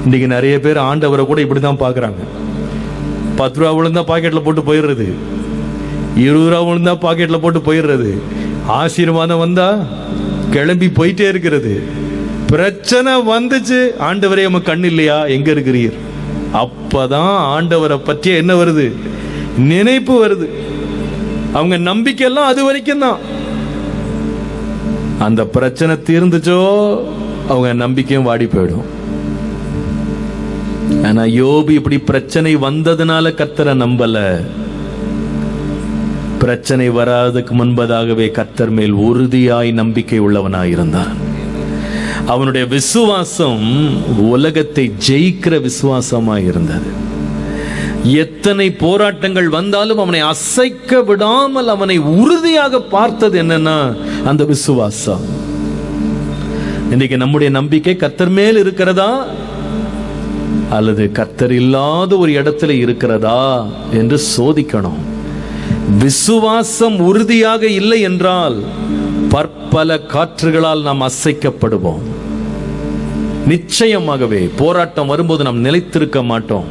இன்னைக்கு நிறைய பேர் ஆண்டவரை கூட இப்படிதான் பாக்குறாங்க. 10 ரூபா விழுந்தா பாக்கெட்ல போட்டு போயிடுறது. 20 ரூபா விழுந்தா பாக்கெட்ல போட்டு போயிடுறது, ஆசீர்வாதம் வந்தா கிளம்பி போயிட்டே இருக்கிறது. பிரச்சனை வந்துச்சு, ஆண்டவரே நம்ம கண் இல்லையா, எங்க இருக்கிறீர்? அப்பதான் ஆண்டவரை பற்றிய என்ன வருது, நினைப்பு வருது. அவங்க நம்பிக்கை எல்லாம் அது வரைக்கும் தான். அந்த பிரச்சனை தீர்ந்துச்சோ அவங்க நம்பிக்கையும் வாடி போயிடும். ஆனா யோபு இப்படி பிரச்சனை வந்ததுனால கர்த்தரை நம்பல. பிரச்சனை வராதுக்கு முன்பதாகவே கர்த்தர் மேல் உறுதியாய் நம்பிக்கை உள்ளவனாய் இருந்தான். அவனுடைய விசுவாசம் உலகத்தை ஜெயிக்கிற விசுவாசமாய் இருந்தது. எத்தனை போராட்டங்கள் வந்தாலும் அவனை அசைக்க விடாமல் அவனை உறுதியாக பார்த்தது என்னன்னா அந்த விசுவாசம். இன்னைக்கு நம்முடைய நம்பிக்கை கர்த்தர் மேல் இருக்கிறதா அல்லது கர்த்தர் இல்லாத ஒரு இடத்துல இருக்கிறதா என்று சோதிக்கணும். விசுவாசம் உறுதியாக இல்லை என்றால் பற்பல காற்றுகளால் நாம் அசைக்கப்படுவோம். நிச்சயமாகவே போராட்டம் வரும்போது நாம் நிலைத்திருக்க மாட்டோம்.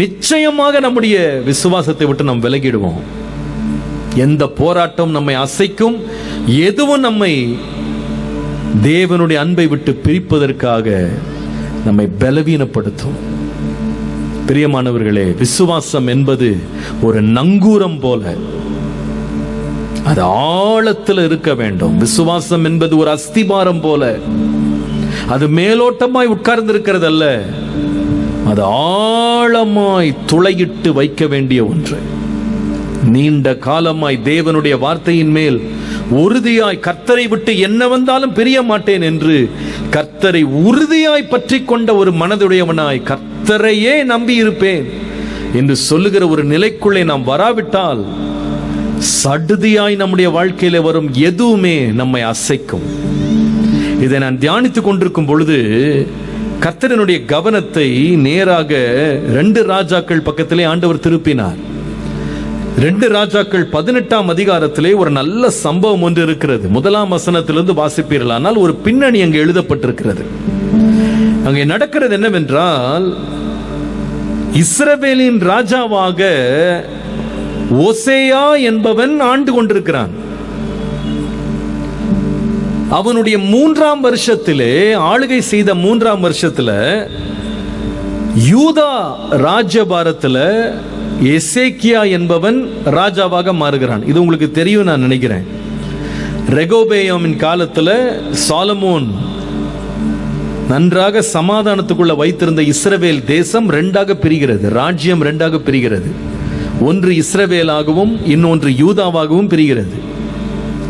நிச்சயமாக நம்முடைய விசுவாசத்தை விட்டு நாம் விலகிடுவோம். எந்த போராட்டம் நம்மை அசைக்கும், எதுவும் நம்மை தேவனுடைய அன்பை விட்டு பிரிப்பதற்காக நம்மை பலவீனப்படுத்தும். பிரியமானவர்களே, விசுவாசம் என்பது ஒரு நங்கூரம் போல, அது ஆழத்தில் இருக்க வேண்டும். விசுவாசம் என்பது ஒரு அஸ்திபாரம் போல, அது மேலோட்டமாய் உட்கார்ந்து இருக்கிறது அல்ல, அது ஆழமாய் துளையிட்டு வைக்க வேண்டிய ஒன்று. நீண்ட காலமாய் தேவனுடைய வார்த்தையின் மேல் உறுதியாய் கர்த்தரை விட்டு என்ன வந்தாலும் பிரிய மாட்டேன் என்று கர்த்தரை உறுதியாய் பற்றி கொண்ட ஒரு மனதுடையவனாய் கர்த்தரையே நம்பி இருப்பேன் என்று சொல்லுகிற ஒரு நிலைக்குள்ளே நாம் வராவிட்டால் சடுதியாய் நம்முடைய வாழ்க்கையில வரும் எதுவுமே நம்மை அசைக்கும். இதை நான் தியானித்துக் கொண்டிருக்கும் பொழுது கர்த்தரினுடைய கவனத்தை நேராக 2 ராஜாக்கள் பக்கத்திலே ஆண்டவர் திருப்பினார். 2 ராஜாக்கள் 18ஆம் அதிகாரத்திலே ஒரு நல்ல சம்பவம் ஒன்று இருக்கிறது. 1ஆம் வசனத்திலிருந்து வாசிப்பீர்கள். ஆனால் ஒரு பின்னணி அங்கே எழுதப்பட்டிருக்கிறது. அங்கே நடக்கிறது என்னவென்றால், இஸ்ரவேலின் ராஜாவாக ஓசேயா என்பவன் ஆண்டு கொண்டிருக்கிறான். அவனுடைய 3ஆம் வருஷத்திலே, ஆளுகை செய்த 3ஆம் வருஷத்துல யூதா ராஜ்யபாரத்துல எசேக்கியா என்பவன் ராஜாவாக மாறுகிறான். இது உங்களுக்கு தெரியும் நான் நினைக்கிறேன். ரெகோபேயாமின் காலத்துல சாலமோன் நன்றாக சமாதானத்துக்குள்ள வைத்திருந்த இஸ்ரவேல் தேசம் 2ஆக பிரிகிறது. ராஜ்யம் 2ஆக பிரிகிறது. ஒன்று இஸ்ரவேலாகவும் இன்னொன்று யூதாவாகவும் பிரிகிறது.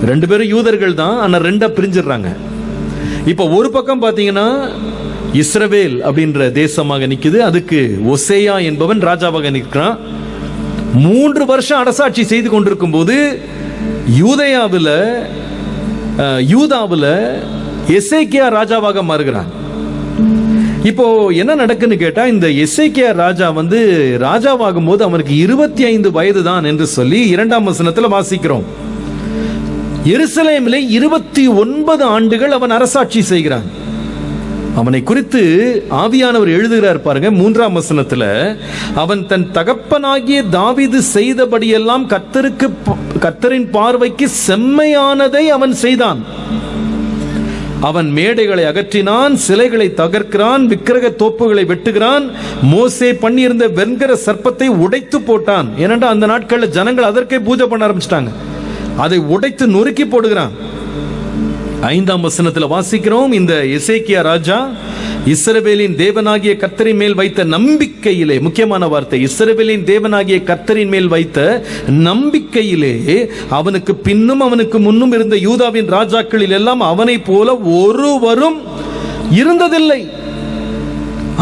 2 பேரும் யூதர்கள் தான், ஆனா 2ஆ பிரிஞ்சிடறாங்க. இப்ப ஒரு பக்கம் பாத்தீங்கன்னா இஸ்ரவேல் அப்படின்ற தேசமாக நிக்குது. அதுக்கு ஒசேயா என்பவன் ராஜாவாக நிற்கிறான். 3 வருஷம் அரசாட்சி செய்து கொண்டிருக்கும் போது யூதாவில் எசேக்கியா ராஜாவாக மாறுகிறான். இப்போ என்ன நடக்குன்னு கேட்டா, இந்த எசேக்கியா ராஜா ராஜாவாகும் போது அவனுக்கு 25 வயது தான் என்று சொல்லி 2ஆம் வசனத்துல வாசிக்கிறோம். எருசலேமிலே 29 ஆண்டுகள் அவன் அரசாட்சி செய்கிறான். அவனை குறித்து ஆவியானவர் எழுதுகிறார் பாருங்க, 3ஆம் வசனத்துல, அவன் தன் தகப்பனாகிய தாவீது செய்தபடியெல்லாம் கர்த்தரின் பார்வைக்கு செம்மையானதை அவன் செய்தான். அவன் மேடைகளை அகற்றினான், சிலைகளை தகர்க்கிறான், விக்கிரக தோப்புகளை வெட்டுகிறான், மோசே பண்ணியிருந்த வெண்கல சர்ப்பத்தை உடைத்து போட்டான். ஏனென்றால் அந்த நாட்களில் ஜனங்கள் அதற்கே பூஜை பண்ண ஆரம்பிச்சிட்டாங்க. அதை உடைத்து நொறுக்கி போடுகிறான். 5ஆம் வசனத்தில் வாசிக்கிறோம், இந்த எசேக்கியா ராஜா இஸ்ரவேலின் தேவனாகிய கர்த்தரின் மேல் வைத்த நம்பிக்கையிலே, முக்கியமான வார்த்தை, இஸ்ரவேலின் தேவனாகிய கர்த்தரின் மேல் வைத்த நம்பிக்கையிலே அவனுக்கு பின்னும் அவனுக்கு முன்னும் இருந்த யூதாவின் ராஜாக்களில் எல்லாம் அவனை போல ஒருவரும் இருந்ததில்லை.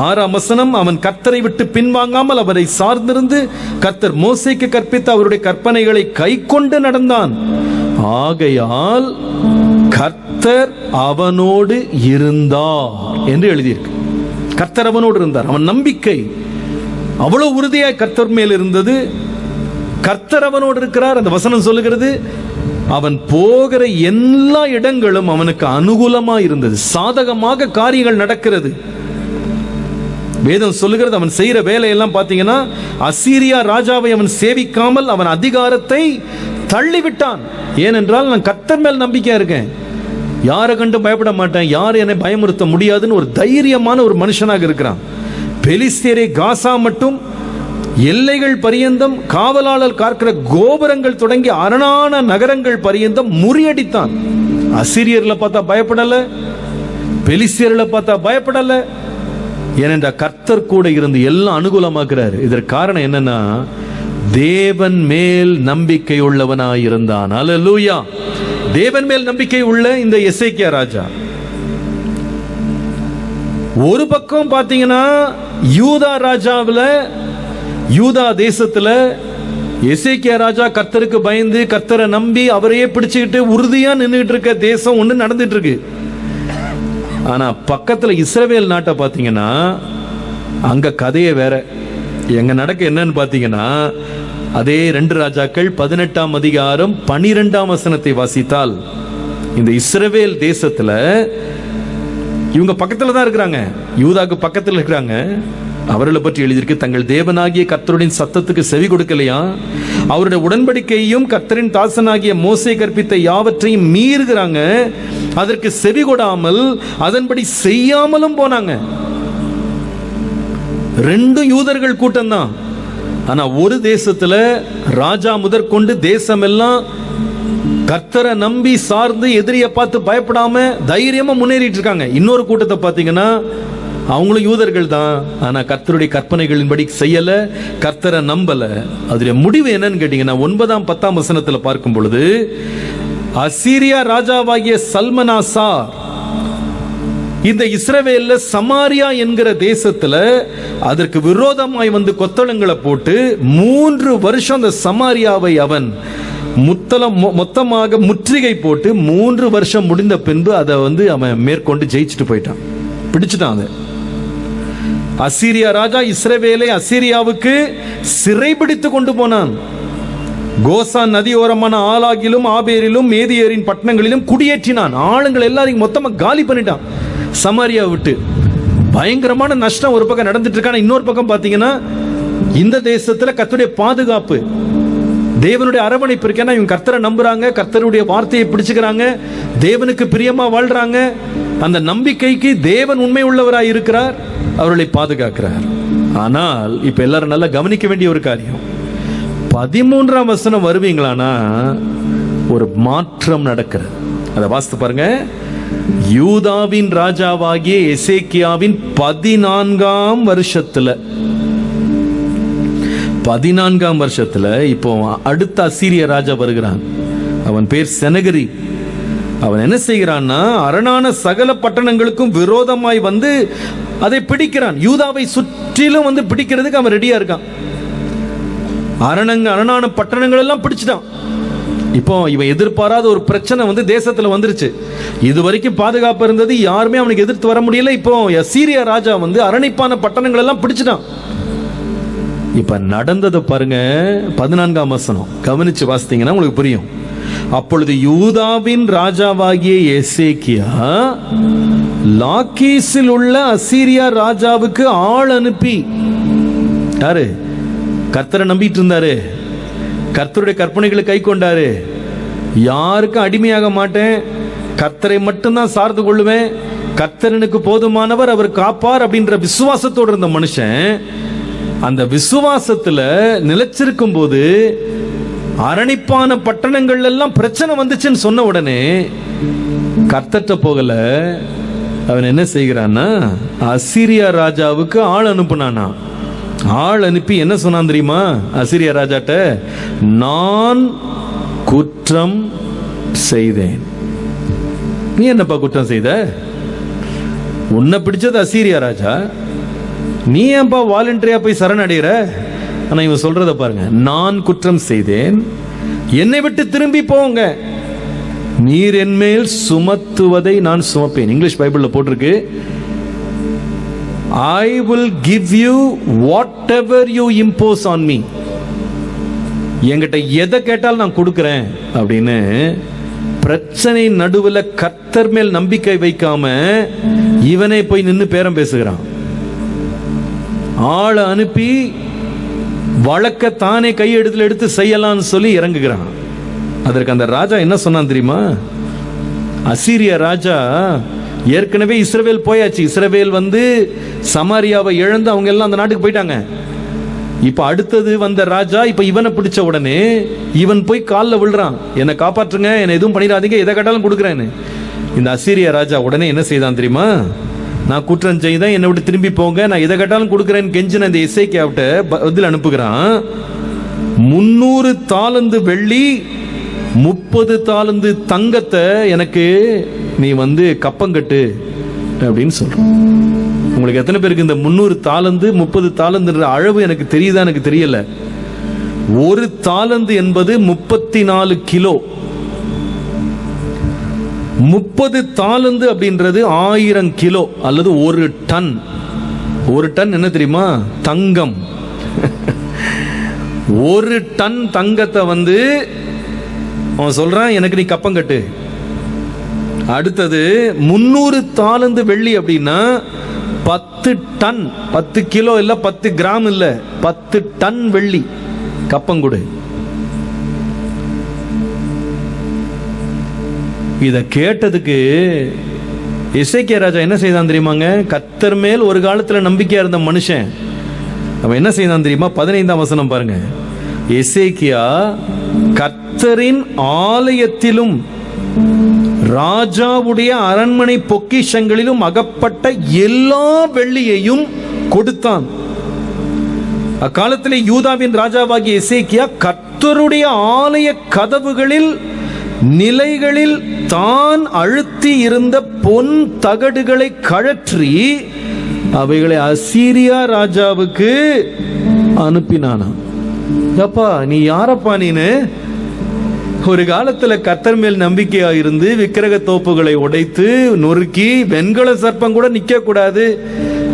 6ஆம் வசனம், அவன் கர்த்தரை விட்டு பின்வாங்காமல் அவரை சார்ந்திருந்து கர்த்தர் மோசேக்கு கற்பித்த அவருடைய கற்பனைகளை கை கொண்டு நடந்தான். ஆகையால் கர்த்தர் அவனோடு இருந்தார் என்று எழுதியிருக்கு. கர்த்தர் அவனோடு இருந்தார். அவன் நம்பிக்கை அவ்வளவு உறுதியாய் கர்த்தர் மேல் இருந்தது. கர்த்தர் அவனோடு இருக்கிறார். அந்த வசனம் சொல்லுகிறது, அவன் போகிற எல்லா இடங்களும் அவனுக்கு அனுகூலமாக இருந்தது. சாதகமாக காரியங்கள் நடக்கிறது. வேதம் சொல்லுகிறது, அவன் செய்யற வேலையெல்லாம் பார்த்தீங்கன்னா அசீரியா ராஜாவை அவன் சேவிக்காமல் அவன் அதிகாரத்தை தள்ளிவிட்டான். ஏனென்றால் நான் கர்த்தர் மேல் நம்பிக்கையா இருக்கேன், யாரை கண்டு பயப்பட மாட்டேன், யார் என்னை பயமுறுத்த முடியாதுன்னு ஒரு தைரியமான ஒரு மனுஷனாக இருக்கிறான். பெலிஸ்தியரை காசா மட்டும் எல்லைகள் பரியந்தம், காவலாளர் காக்கிற கோபுரங்கள் தொடங்கி அரணான நகரங்கள் பரியந்தம் முறியடித்தான். அசீரியர்களை பார்த்தா பயப்படல, பெலிஸ்தியர்களை பார்த்தா பயப்படல. ஏனென்றா கர்த்தர் கூட இருந்து எல்லாம் அனுகூலமாக்குறாரு. இதற்கு காரணம் என்னன்னா, தேவன் மேல் நம்பிக்கை உள்ளவனாய் இருந்தான். அல்லேலூயா. தேவன் மேல் நம்பிக்கை உள்ள இந்த எசேக்கியா ராஜா. ஒரு பக்கம் பாத்தீங்கன்னா யூதா ராஜாவில், யூதா தேசத்துல எசேக்கியா ராஜா கர்த்தருக்கு பயந்து கர்த்தரை நம்பி அவரையே பிடிச்சுக்கிட்டு உறுதியா நின்றுட்டு இருக்க தேசம் ஒண்ணு நடந்துட்டு இருக்கு. ஆனா பக்கத்துல இஸ்ரவேல் நாட்டை பாத்தீங்கன்னா அங்க கதையே வேற. எங்க நடக்க என்னன்னு பாத்தீங்கன்னா, அதே 2 ராஜாக்கள் 18ஆம் அதிகாரம் 12ஆம் வசனத்தை வாசித்தால், இந்த இஸ்ரவேல் தேசத்துல இவங்க பக்கத்துல தான் இருக்கிறாங்க, யூதாக்கு பக்கத்துல இருக்கிறாங்க. அவர்களை பற்றி எழுதியிருக்கு, தங்கள் தேவனாகிய கர்த்தருடைய சத்தத்துக்கு செவி கொடுக்கலையா, அவருடைய உடன்படிக்கையும் கர்த்தரின் தாசனாகிய மோசே கற்பித்த யாவற்றையும் மீறுகிறாங்க, அதற்கு செவி கொடாமல் அதன்படி செய்யாமலும் போனாங்க. 2 யூதர்கள் கூட்டம் தான். ஆனா ஒரு தேசத்துல ராஜா முதற்கொண்டு தேசம் எல்லாம் கர்த்தரை நம்பி சார்ந்து எதிரியை பார்த்து பயப்படாம தைரியமா முன்னேறிட்டு இருக்காங்க. இன்னொரு கூட்டத்தை பார்த்தீங்கன்னா அவங்களும் யூதர்கள் தான், ஆனா கர்த்தருடைய கற்பனைகளின்படி செய்யல, கர்த்தரை நம்பல. அதோட முடிவு என்னன்னு கேட்டீங்கன்னா 9ஆம் 10ஆம் வசனத்துல பார்க்கும் பொழுது, அசீரியா ராஜாவாகிய சல்மனாசார் இந்த இஸ்ரவேல்ல சமாரியா என்கிற தேசத்துல அதற்கு விரோதமாய் வந்து கொத்தளங்களை போட்டு 3 வருஷம் அந்த சமாரியாவை அவன் மொத்தமாக முற்றுகை போட்டு 3 வருஷம் முடிந்த பின்பு அதை வந்து அவன் மேற்கொண்டு ஜெயிச்சுட்டு போயிட்டான், பிடிச்சிட்டான். அதை அசீரியா ராஜா இஸ்ரவேலை அசீரியாவுக்கு சிறைபிடித்து கொண்டு போனான். கோசான் நதியோரமான ஆலாகிலும் ஆபேரிலும் மேதியரின் பட்டணங்களிலும் குடியேற்றினான். ஆளுங்கள் எல்லாரையும் மொத்தமா காலி பண்ணிட்டான் சமாரியா விட்டு. பயங்கரமான நஷ்டம் ஒரு பக்கம் நடந்துட்டு இருக்கான, இன்னொரு பக்கம் பாத்தீங்கன்னா இந்த தேசத்துல கர்த்தருடைய பாதுகாப்பு, தேவனுடைய அரவணைப்பு இருக்கு. ஏன்னா இவங்க கர்த்தரை நம்புறாங்க, கர்த்தருடைய வார்த்தையை பிடிச்சுக்கிறாங்க, தேவனுக்கு பிரியமா வாழ்றாங்க. அந்த நம்பிக்கைக்கு தேவன் உண்மை உள்ளவராய் இருக்கிறார், அவர்களை பாதுகாக்கிறார். ஆனால் இப்ப எல்லாரும் நல்லா கவனிக்க வேண்டிய ஒரு காரியம், 13ஆம் வசனம் வருவீங்களானா ஒரு மாற்றம் நடக்கிறது. அதை வாசித்து பாருங்க. யூதாவின் ராஜாவாகிய எசேக்கியாவின் 14ஆம் வருஷத்துல, 14ஆம் வருஷத்துல இப்போ அடுத்த அசீரிய ராஜா வருகிறான். அவன் பேர் செனகரி. அவன் என்ன செய்கிறான்னா, அரணான சகல பட்டணங்களுக்கும் விரோதமாய் வந்து அதை பிடிக்கிறான். யூதாவை சுற்றிலும் வந்து பிடிக்கிறதுக்கு அவன் ரெடியா இருக்கான். அரணான பட்டணங்கள் எல்லாம் பிடிச்சிட்டான். இப்போ இவன் எதிர்பாராத ஒரு பிரச்சனை வந்து தேசத்துல வந்துருச்சு. இது வரைக்கும் பாதுகாப்பு இருந்தது, யாருமே அவனுக்கு எதிர்த்து வர முடியல. இப்போ அசீரியா ராஜா வந்து அரணிப்பான பட்டணங்கள் எல்லாம் பிடிச்சிட்டான். இப்ப நடந்ததை பாருங்க, 14ஆம் வசனம் கவனிச்சு வாசித்தீங்கன்னா உங்களுக்கு புரியும். அப்பொழுது யூதாவின் ராஜாவாகிய எசேக்கியா லாக்கீஸில் உள்ள அசீரியா ராஜாவுக்கு ஆள் அனுப்பி, யாரு கர்த்தரை நம்பிட்டு இருந்தாரு, கர்த்தருடைய கற்பனைகளை கை கொண்டாரு, யாருக்கும் அடிமையாக மாட்டேன், கர்த்தரை மட்டும்தான் சார்ந்து கொள்ளுவேன், கர்த்தரனுக்கு போதுமானவர், அவர் காப்பார் அப்படின்ற விசுவாசத்தோடு இருந்த மனுஷன் அந்த விசுவாசத்துல நிலைச்சிருக்கும் போது அரணிப்பான பட்டணங்கள் எல்லாம் பிரச்சனை வந்துச்சுன்னு சொன்ன உடனே கர்த்தர்ட்ட போகல, அவன் என்ன செய்கிறான்னா அசீரியா ராஜாவுக்கு ஆள் அனுப்புனானா. ஆள் அனுப்பி என்ன சொன்னான் தெரியுமா அசீரியா ராஜாட்ட, நான் குற்றம் செய்தேன். நீ என்னப்பா குற்றம் செய்த? உன்னை பிடிச்சது அசீரியா ராஜா, நீ ஏன்பா வாலண்டரியா போய் சரணடைகிற? ஆனா இவன் சொல்றத பாருங்க, நான் குற்றம் செய்தேன், என்னை விட்டு திரும்பி போங்க, நீர் என் மேல் சுமத்துவதை நான் சுமப்பேன். இங்கிலீஷ் பைபிள்ல போட்டிருக்கு, I will give you whatever you impose on me. என்கிட்ட எதை கேட்டாலும் நான் கொடுக்கிறேன் அப்படின்னு பிரச்சனை நடுவில் கர்த்தர் மேல் நம்பிக்கை வைக்காம இவனே போய் நின்று பேரம் பேசுகிறான். ஆளை அனுப்பி வழக்க தானே கையெடுத்துல எடுத்து செய்யலாம்னு சொல்லி இறங்குகிறான். அதற்கு அந்த ராஜா என்ன சொன்னான் தெரியுமா? அசீரிய ராஜா ஏற்கனவே இஸ்ரவேல் போயாச்சு. இஸ்ரவேல் சமாரியாவை இழந்து அவங்க எல்லாம் அந்த நாட்டுக்கு போயிட்டாங்க. இப்ப அடுத்தது வந்த ராஜா இப்ப இவனை பிடிச்ச உடனே இவன் போய் காலில் விழுறான், என்னை காப்பாற்றுங்க, என்னை எதுவும் பண்ணிடாதீங்க, எதை கேட்டாலும் கொடுக்குறேன்னு. இந்த அசீரிய ராஜா உடனே என்ன செய்தான் தெரியுமா? நான் குற்றம் செய்தேன், என்னை விட்டு திரும்பி போங்க, நான் எதை கேட்டாலும் கொடுக்குறேன்னு கெஞ்சின இந்த எசேக்கியாவிட்ட பதில் அனுப்புகிறான். 300 தாலந்து வெள்ளி 30 தாலந்து தங்கத்தை எனக்கு நீ கப்பங்கட்டு அப்படின்னு சொல்றான். உங்களுக்கு எத்தனை பேருக்கு இந்த 300 தாலந்து 30 தாலந்துன்ற அளவு எனக்கு தெரியுதா? எனக்கு தெரியல. ஒரு தாலந்து என்பது 34 கிலோ. 30 தாலந்து அப்படின்றது 1000 கிலோ அல்லது 1 டன். 1 டன் என்ன தெரியுமா? தங்கம். 1 டன் தங்கத்தை அவன் சொல்றான், எனக்கு நீ கப்பம் கட்டு. அடுத்தது 300 தாலந்து வெள்ளி அப்படின்னா 10 டன், 10 கிலோ இல்ல, 10 கிராம் இல்ல, 10 டன் வெள்ளி கப்பங்குடு. இத கேட்டதுக்கு எசேக்கியா ராஜா என்ன செய்தான் தெரியுமாங்க? கர்த்தர் மேல் ஒரு காலத்துல நம்பிக்கையா இருந்த மனுஷன் அவன் என்ன செய்தான் தெரியுமா? 15ஆம் வசனம் பாருங்க. எசேக்கியா கர்த்தரின் ஆலயத்திலும் ராஜாவுடைய அரண்மனை பொக்கிஷங்களிலும் அகப்பட்ட எல்லா வெள்ளியையும் கொடுத்தான். அக்காலத்திலே யூதாவின் ராஜாவாகிய எசேக்கியா கர்த்தருடைய ஆலய கதவுகளில் நிலைகளில் தான் அழுத்தி இருந்த பொன் தகடுகளை கழற்றி அவைகளை அசீரியா ராஜாவுக்கு அனுப்பினானாம். அப்பா, நீ யாரப்பா? நீனு ஒரு காலத்துல கர்த்தர் மேல் நம்பிக்கையா இருந்து விக்கிரக தோப்புகளை உடைத்து நொறுக்கி வெண்கல சர்ப்பம் கூட நிக்க கூடாது,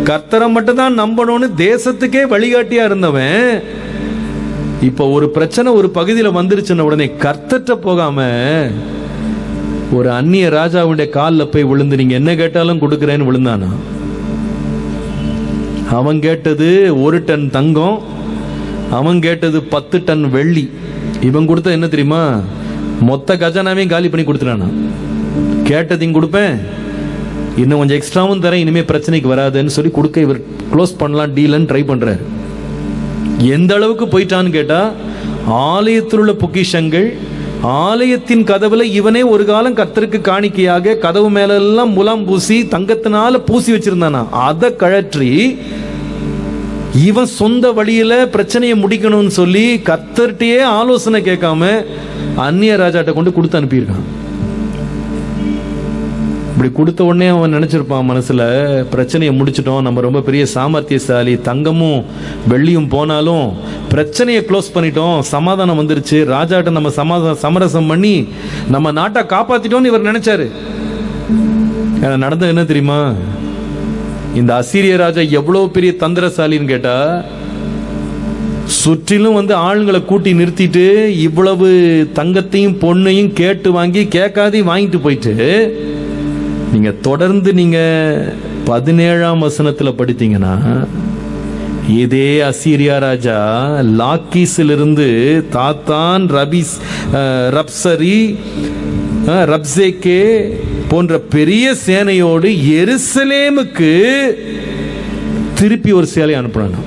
கர்த்தரை மட்டும் தான் நம்பணும்னு தேசத்துக்கே வழிகாட்டியா இருந்தவன், இப்ப ஒரு பிரச்சனை ஒரு பகுதியில வந்துருச்சுன்னு உடனே கர்த்தர்ட்ட போகாம ஒரு அந்நிய ராஜாவுடைய காலில் போய் விழுந்து நீங்க என்ன கேட்டாலும் கொடுக்கிறேன்னு விழுந்தானா? அவன் கேட்டது 1 டன் தங்கம், அவன் கேட்டது 10 டன் வெள்ளி. இவன் கொடுத்த என்ன தெரியுமா? மொத்த கஜானாவையும் காலி பண்ணி கொடுத்துட்டானா. கேட்டதையும் கொடுப்பேன், இன்னும் கொஞ்சம் எக்ஸ்ட்ராவும் தரேன், இனிமே பிரச்சனைக்கு வராதுன்னு சொல்லி கொடுக்க இவர் க்ளோஸ் பண்ணலாம் டீல்னு ட்ரை பண்றாரு. எந்த அளவுக்கு போயிட்டான்னு கேட்டா, ஆலயத்தில் உள்ள பொக்கிஷங்கள், ஆலயத்தின் கதவுல இவனே ஒரு காலம் கர்த்தருக்கு காணிக்கையாக கதவு மேல எல்லாம் முலாம் பூசி தங்கத்தினால பூசி வச்சிருந்தானா, அதை கழற்றி இவன் சொந்த வழியில பிரச்சனையை முடிக்கணும்னு சொல்லி கர்த்தர்கிட்டயே ஆலோசனை கேட்காம அந்நிய ராஜாட்ட கொண்டு கொடுத்து அனுப்பியிருக்கான். இப்படி கொடுத்த உடனே அவன் நினைச்சிருப்பான் மனசுல, பிரச்சனையை முடிச்சிட்டோம், நம்ம ரொம்ப பெரிய சாமர்த்தியசாலி, தங்கமும் வெள்ளியும் போனாலும் பிரச்சனையை க்ளோஸ் பண்ணிட்டோம், சமாதானம் வந்துருச்சு, ராஜாட்ட நம்ம சமரசம் பண்ணி நம்ம நாட்டை காப்பாத்திட்டோம்னு இவர் நினைச்சாரு. நடந்தது என்ன தெரியுமா? இந்த அசீரிய ராஜா எவ்வளவு பெரிய தந்திரசாலின்னு கேட்டா, சுற்றிலும் ஆளுங்களை கூட்டி நிறுத்திட்டு இவ்வளவு தங்கத்தையும் பொண்ணையும் கேட்டு வாங்கி கேட்காதையும் வாங்கிட்டு போயிட்டு, நீங்க தொடர்ந்து 17ஆம் வசனத்துல படித்தீங்கன்னா, இதே அசீரியா ராஜா லாக்கீஸிலிருந்து தாத்தான், ரப்சரி, ரப்சேக்கே போன்ற பெரிய சேனையோடு எருசலேமுக்கு திருப்பி ஒரு சேலை அனுப்புறாங்க.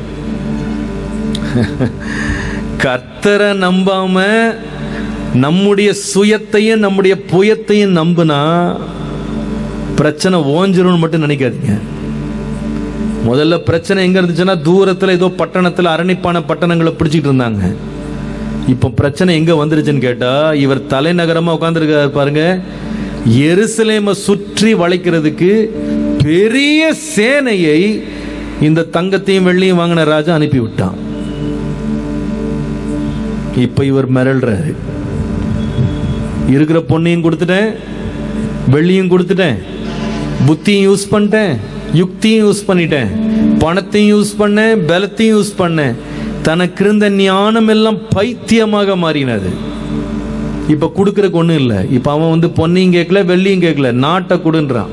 கர்த்தரை நம்பாம நம்முடைய சுயத்தையும் நம்முடைய புயத்தையும் நம்புனா பிரச்சனை ஓஞ்சிரும் மட்டும் நினைக்காதீங்க. முதல்ல பிரச்சனை எங்க இருந்துச்சுன்னா, தூரத்துல ஏதோ பட்டணத்துல அரணிப்பான பட்டணங்களை பிடிச்சிட்டு இருந்தாங்க. இப்ப பிரச்சனை எங்க வந்துருச்சுன்னு கேட்டா, இவர் தலைநகரமா உட்கார்ந்துருக்காரு பாருங்க, எருசலேமை சுற்றி வளைக்கிறதுக்கு பெரிய சேனையை இந்த தங்கத்தையும் வெள்ளியும் வாங்கின ராஜா அனுப்பி விட்டான். இப்ப இவர் மிரள்றாரு, இருக்கிற பொண்ணையும் கொடுத்துட்டேன், வெள்ளியும் கொடுத்துட்டேன், புத்தியும் யூஸ் பண்ணிட்டேன், யுக்தியும் யூஸ் பண்ணிட்டேன், பணத்தையும் யூஸ் பண்ணேன், பலத்தையும் யூஸ் பண்ணேன். தனக்கு இருந்த ஞானம் எல்லாம் பைத்தியமாக மாறினது. இப்ப கொடுக்கறக்கு ஒண்ணும் இல்லை. இப்ப அவன் பொன்னையும் கேட்கல, வெள்ளியும் கேட்கல, நாட்டை கொடுன்றான்.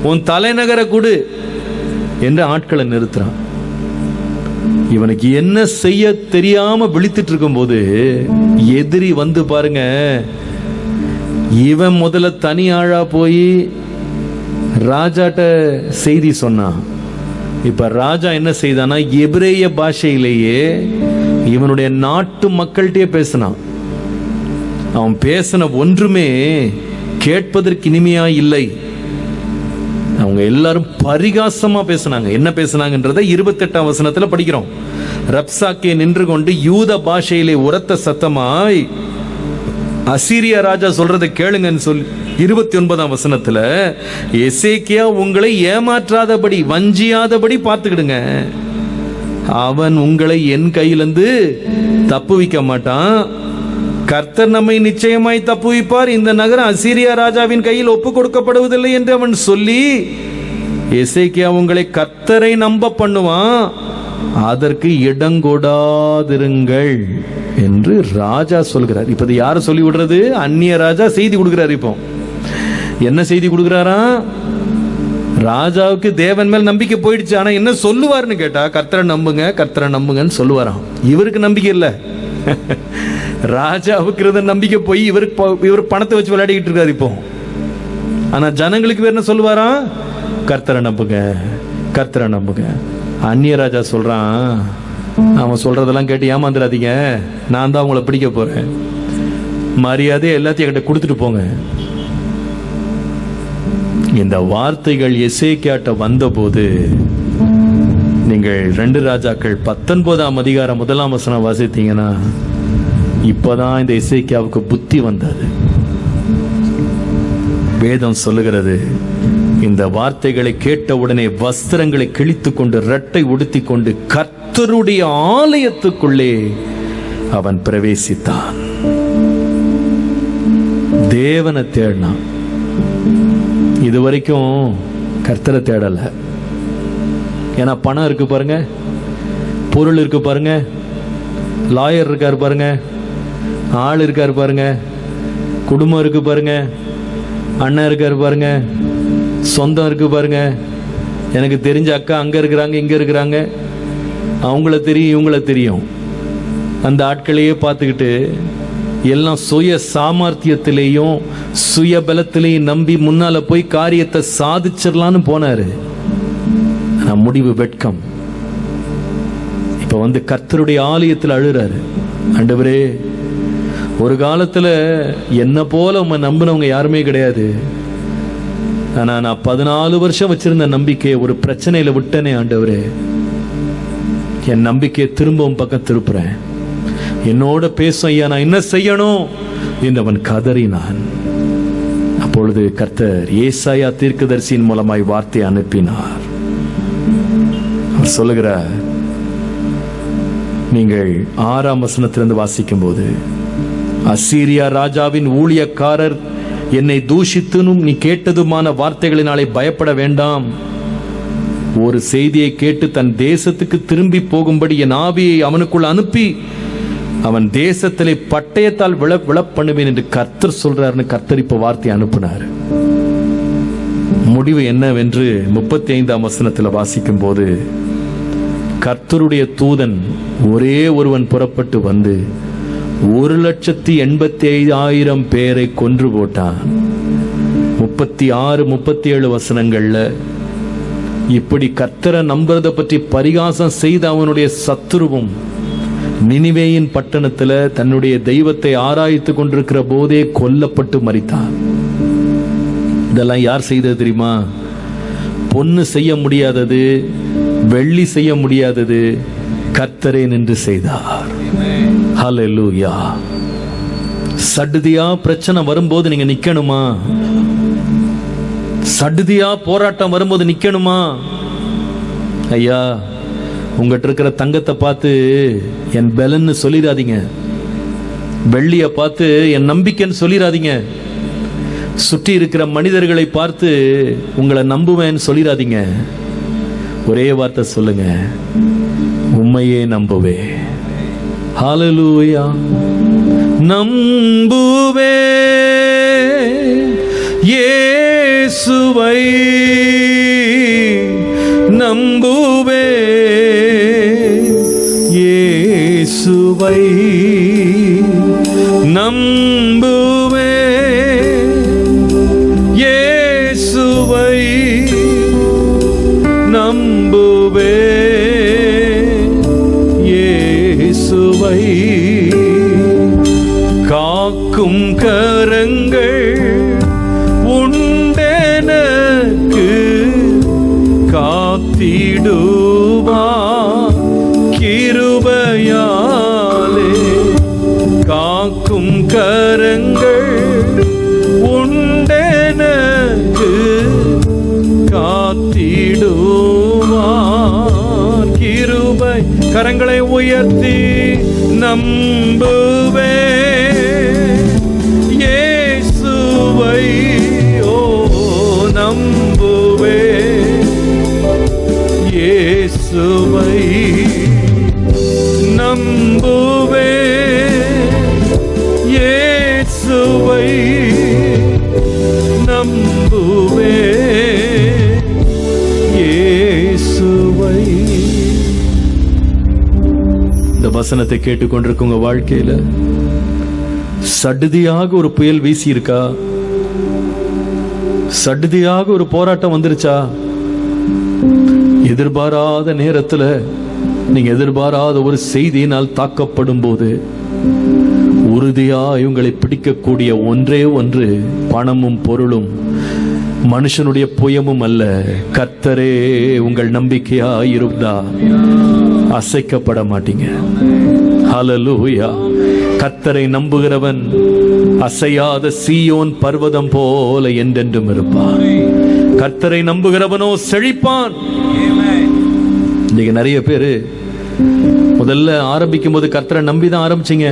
உன் தலைநகரை கொடு என்று ஆட்களை நிறுத்துறான். இவனுக்கு என்ன செய்ய தெரியாம விழித்துட்டு இருக்கும் போது எதிரி வந்து பாருங்க, இவன் முதல்ல தனி ஆளா போய் ராஜாட்ட செய்தி சொன்னான். இப்ப ராஜா என்ன செய்தானா, எபிரேய பாஷையிலேயே இவனுடைய நாட்டு மக்கள்கிட்டயே பேசினான். அவன் பேசின ஒன்றுமே கேட்பதற்கு இனிமையா இல்லை. அவங்க எல்லாரும் பரிகாசமா பேசினாங்க. என்ன பேசினாங்கன்றதை 28ஆம் வசனத்துல படிக்கிறோம். ரப்சாக்கே நின்று கொண்டு யூத பாஷையிலே உரத்த சத்தமாய் அசீரியா ராஜா சொல்றதை கேளுங்கன்னு சொல்லி 29ஆம் வசனத்துல, எசேக்கியா உங்களை ஏமாற்றாதபடி வஞ்சியாதபடி பார்த்துக்கிடுங்க, அவன் உங்களை என் கையிலிருந்து தப்புவிக்க மாட்டான், கர்த்தர் நம்மை நிச்சயமாய் தப்புவிப்பார், இந்த நகரம் அசீரியா ராஜாவின் கையில் ஒப்பு கொடுக்கப்படுவதில்லை என்று அவன் சொல்லி எசேக்கியா உங்களை கர்த்தரை நம்ப பண்ணுவான், அதற்கு இடங்கொடாதிருங்கள் என்று ராஜா சொல்கிறார். இப்ப யார சொல்லி விடுறது? அந்நிய ராஜா செய்தி கொடுக்கிறார். இப்போ என்ன செய்தி கொடுக்கிறாரா? ராஜாவுக்கு தேவன் மேல் நம்பிக்கை போயிடுச்சு. ஆனா என்ன சொல்லுவார்னு கேட்டா, கர்த்தரை நம்புங்க கர்த்தரை நம்புங்கன்னு சொல்லுவாராம். இவருக்கு நம்பிக்கை இல்லை. ராஜாவுக்கு இருந்த நம்பிக்கை போய் இவர் பணத்தை வச்சு விளையாடிக்கிட்டு இருக்காரு இப்போ. ஆனா ஜனங்களுக்கு வேற என்ன சொல்லுவாரா? கர்த்தரை நம்புங்க கர்த்தரை நம்புங்க. அந்நிய ராஜா சொல்றான், அவன் சொல்றதெல்லாம் கேட்டு ஏமாந்துடாதீங்க, நான் தான் உங்களை பிடிக்க போறேன், மரியாதை எல்லாத்தையும் என்கிட்ட கொடுத்துட்டு போங்க. இந்த வார்த்தைகள் எசேக்கியாட்ட வந்தபோது, நீங்கள் 2 ராஜாக்கள் 19ஆம் அதிகாரம் 1ஆம் வசனம் வாசித்தீங்கன்னா, இப்பதான் இந்த எசேக்கியாவுக்கு புத்தி வந்தது. வேதம் சொல்லுகிறது, இந்த வார்த்தைகளை கேட்டவுடனே வஸ்திரங்களை கிழித்து கொண்டு இரட்டை உடுத்தி கொண்டு கர்த்தருடைய ஆலயத்துக்குள்ளே அவன் பிரவேசித்தான். தேவனை தேடினான். இதுவரைக்கும் கர்த்தரை தேடல. ஏன்னா பணம் இருக்கு பாருங்க, பொருள் இருக்கு பாருங்க, லாயர் இருக்காரு பாருங்க, ஆள் இருக்காரு பாருங்க, குடும்பம் இருக்கு பாருங்க, அண்ணன் இருக்காரு பாருங்க, சொந்தம் இருக்கு பாருங்க, எனக்கு தெரிஞ்ச அக்கா அங்க இருக்கிறாங்க இங்க இருக்கிறாங்க, அவங்கள தெரியும் இவங்கள தெரியும், அந்த ஆட்களையே பார்த்துக்கிட்டு எல்லாம் சுய சாமர்த்தியத்திலேயும் சுய பலத்திலேயும் நம்பி முன்னால போய் காரியத்தை சாதிச்சிடலான்னு போனாரு. முடிவு வெட்கம். இப்ப வந்து கர்த்தருடைய ஆலயத்தில் அழுறாரு, ஆண்டவரே, ஒரு காலத்துல என்ன போல உம்மை நம்பினவங்க யாருமே கிடையாது, ஆனா நான் 14 வருஷம் வச்சிருந்த நம்பிக்கையை ஒரு பிரச்சனையில விட்டனே ஆண்டவரே, என் நம்பிக்கையை திரும்பவும் பக்கம் திருப்புறேன், என்னோட பேசும் ஐயா, நான் என்ன செய்யணும் என்று அவன் கதறினான். அப்பொழுது கர்த்தர் ஏசாயா தீர்க்கதரிசியின் மூலமாய் வார்த்தை அனுப்பினார். அவர் சொல்லுகிறார், நீங்கள் 6ஆம் வசனத்திலிருந்து வாசிக்கும் போது, அசீரியா ராஜாவின் ஊழியக்காரர் என்னை தூஷித்துனும் நீ கேட்டதுமான வார்த்தைகளினாலே பயப்பட வேண்டாம். ஒரு செய்தியை கேட்டு தன் தேசத்துக்கு திரும்பி போகும்படி என் ஆவியை அவனுக்குள் அனுப்பி அவன் தேசத்திலே பட்டயத்தால் விழப் பண்ணுவேன் என்று கர்த்தர் சொல்றாருன்னு கர்த்தர் இப்ப வார்த்தை அனுப்பினார். முடிவு என்னவென்று 35ஆம் வசனத்தில் வாசிக்கும் போது, கர்த்தருடைய தூதன் ஒரே ஒருவன் புறப்பட்டு வந்து 1,85,000 பேரை கொன்று போட்டான். 36, 37 வசனங்கள்ல இப்படி கர்த்தரை நம்புறதை பற்றி பரிகாசம் செய்த அவனுடைய சத்துருவும் நினிவேயின் பட்டணத்துல தன்னுடைய தெய்வத்தை ஆராய்த்து கொண்டிருக்கிற போதே கொல்லப்பட்டு மரித்தான். இதெல்லாம் யார் செய்தது தெரியுமா? பொன்னு செய்ய முடியாதது, வெள்ளி செய்ய முடியாதது, கர்த்தரே நின்று செய்தார். ஹல்லேலூயா. சடுதியா பிரச்சனை வரும்போது நீங்க நிக்கணுமா? சடுதியா போராட்டம் வரும்போது நிக்கணுமா? ஐயா, உங்ககிட்ட இருக்கிற தங்கத்தை பார்த்து என் பலன்னு சொல்லிடாதீங்க, வெள்ளிய பார்த்து என் நம்பிக்கைன்னு சொல்லிடாதீங்க, சுற்றி இருக்கிற மனிதர்களை பார்த்து உங்களை நம்புவேன்னு சொல்லிடாதீங்க. ஒரே வார்த்தை சொல்லுங்க, உம்மையே நம்புவே. ஹல்லேலூயா. நம்புவே இயேசுவை, நம்புவே இயேசுவை நம்புவே, இயேசுவை நம்புவே, இயேசுவை காக்கும் கரங்கள் உண்டெனக்கு காத்திடுவா கிருபையாலே, காக்கும் கரங்கள் உண்டெனக்கு காத்திடுவார் கிருபை. கரங்களை உயர்த்தி நம்புவே, இயேசுவை ஓ நம்புவே, இயேசுவை நம்புவே, இயேசுவை நம்புவே, இயேசுவை. இந்த வசனத்தை கேட்டுக்கொண்டிருக்க உங்க வாழ்க்கையில சடுதியாக ஒரு புயல் வீசி இருக்கா? சடுதியாக ஒரு போராட்டம் வந்துருச்சா? எதிர்பாராத நேரத்துல நீங்க எதிர்பாராத ஒரு செய்தியினால் தாக்கப்படும் போது உறுதியாய் உங்களை பிடிக்கக்கூடிய ஒன்றே ஒன்று பணமும் பொருளும் மனுஷனுடைய புயமும் அல்ல, கர்த்தரே உங்கள் நம்பிக்கையாய் இருந்தா அசைக்கப்பட மாட்டீங்க. ஹல்லேலூயா. கர்த்தரை நம்புகிறவன் அசையாத சீயோன் பர்வதம் போல என்றென்றும் இருப்பான். கர்த்தரை நம்புகிறவனோ செழிப்பான். இன்னைக்கு நிறைய பேரு முதல்ல ஆரம்பிக்கும் போது கர்த்தரை நம்பிதான் ஆரம்பிச்சீங்க,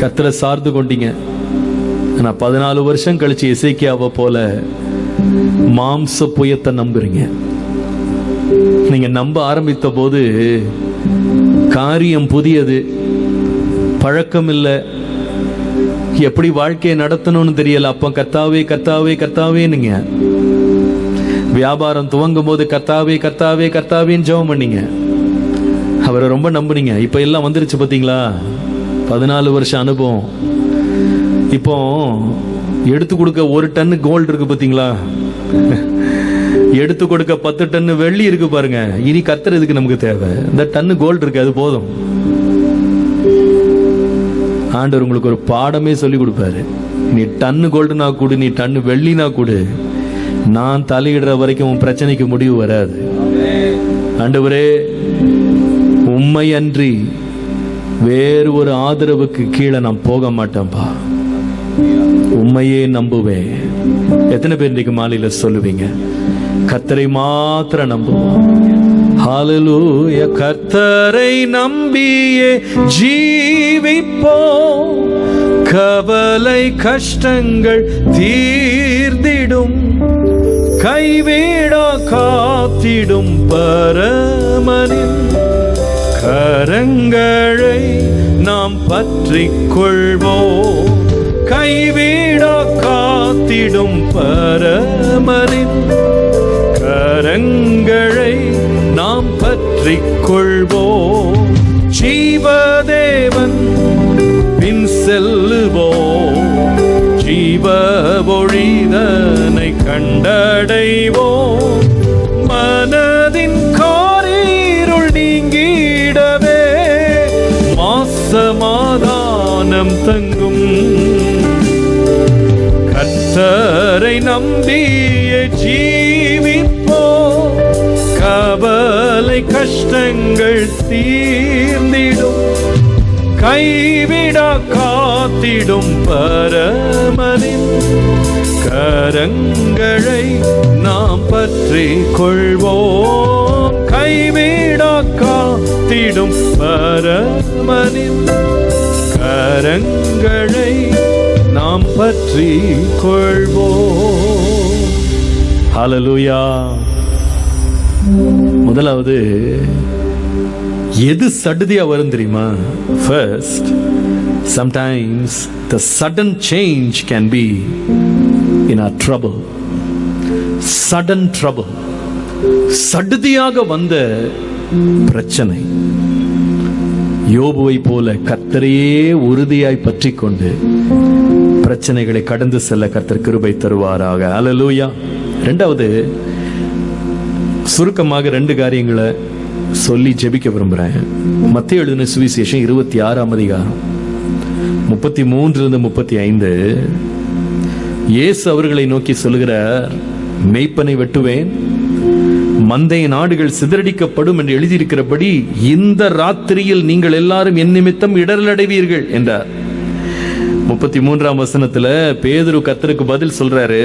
கர்த்தரை சார்ந்து கொண்டீங்க. ஆனா 14 வருஷம் கழிச்சு எசேக்கியாவை போல மாம்ச புயத்தை நம்புறீங்க. நீங்க நம்ப ஆரம்பித்த போது காரியம் புதியது, பழக்கம் இல்லை, எப்படி வாழ்க்கையை நடத்தணும்னு தெரியல. அப்ப கர்த்தாவே கர்த்தாவே கர்த்தாவே நீங்க வியாபாரம் துவங்கும் போது கர்த்தாவே கர்த்தாவே கர்த்தாவேன்னு ஜெபம் பண்ணீங்க, அவரை ரொம்ப நம்புனீங்க. இப்ப எல்லாம் வந்துருச்சு பாத்தீங்களா? 14 வருஷம் அனுபவம். இப்போ எடுத்து கொடுக்க 1 டன் கோல்டு இருக்கு பாத்தீங்களா? எடுத்து கொடுக்க 10 டன் வெள்ளி இருக்கு பாருங்க. இனி கர்த்தர் எதுக்கு நமக்கு தேவை? இந்த டன் கோல்டு இருக்கு, அது போதும். ஆண்டவர் உங்களுக்கு ஒரு பாடமே சொல்லி கொடுப்பாரு. நீ டன்னு கோல்டுனா கூடு, நீ டன்னு வெள்ளினா கூடு, நான் தலையிடுற வரைக்கும் உன் பிரச்சனைக்கு முடிவு வராது. ஆண்டவரே, உம்மை அன்றி வேறு ஒரு ஆதரவுக்கு கீழே நான் போக மாட்டேன்பா, உம்மையே நம்புவேன். எத்தனை பேர் இன்னைக்கு மாலையில சொல்லுவீங்க கர்த்தரை மாத்திர நம்புவோம்? ஹல்லேலூயா. கர்த்தரை நம்பியே ஜீவிப்போம், கவலை கஷ்டங்கள் தீர்ந்திடும், கைவிடா காத்திடும் பரமனின் கரங்களை நாம் பற்றிக் கொள்வோம். கைவிடா காத்திடும் பரமனின் கரங்களை நாம் பற்றிக் கொள்வோம். ஜீவதேவன் பின் செல்லுவோம், ஜீவ ஒளிதனை கண்டடைவோம். மனதின் காரிருள் நீங்கிடவே மாசமாதானம் தங்கும். கர்த்தரை நம்பிய ஜீவிப்போம், கவலை கஷ்டங்கள் தீர்ந்திடும், கைவிடா காத்திடும் பரமனின் கரங்களை நாம் பற்றிக் கொள்வோம். கைவிடா காத்திடும் பரமனின் கரங்களை நாம் பற்றிக் கொள்வோம். ஹல்லேலூயா. முதலாவது எது சடுதியா வரும் தெரியுமா? First, sometimes the sudden change can be in our trouble. Sudden trouble, சடுதியாக வந்த பிரச்சனை. யோபுவை போல கர்த்தரையே உறுதியாய் பற்றி கொண்டு பிரச்சனைகளை கடந்து செல்ல கர்த்தர் கிருபை தருவாராக. அல்லேலூயா. இரண்டாவது, சுருக்கமாக 2 காரியங்களை சொல்லி ஜெபிக்க விரும்புறேன். மத்தேயு எழுதின சுவிசேஷம் 26ஆம் அதிகாரம் 33-35. இயேசு அவர்களை நோக்கி சொல்லுகிறார், மேய்ப்பனை வெட்டுவேன், மந்தையின் ஆடுகள் சிதறடிக்கப்படும் என்று எழுதியிருக்கிறபடி இந்த ராத்திரியில் நீங்கள் எல்லாரும் என் நிமித்தம் இடரல் அடைவீர்கள் என்றார். 33ஆம் வசனத்துல பேதுரு கர்த்தருக்கு பதில் சொல்றாரு,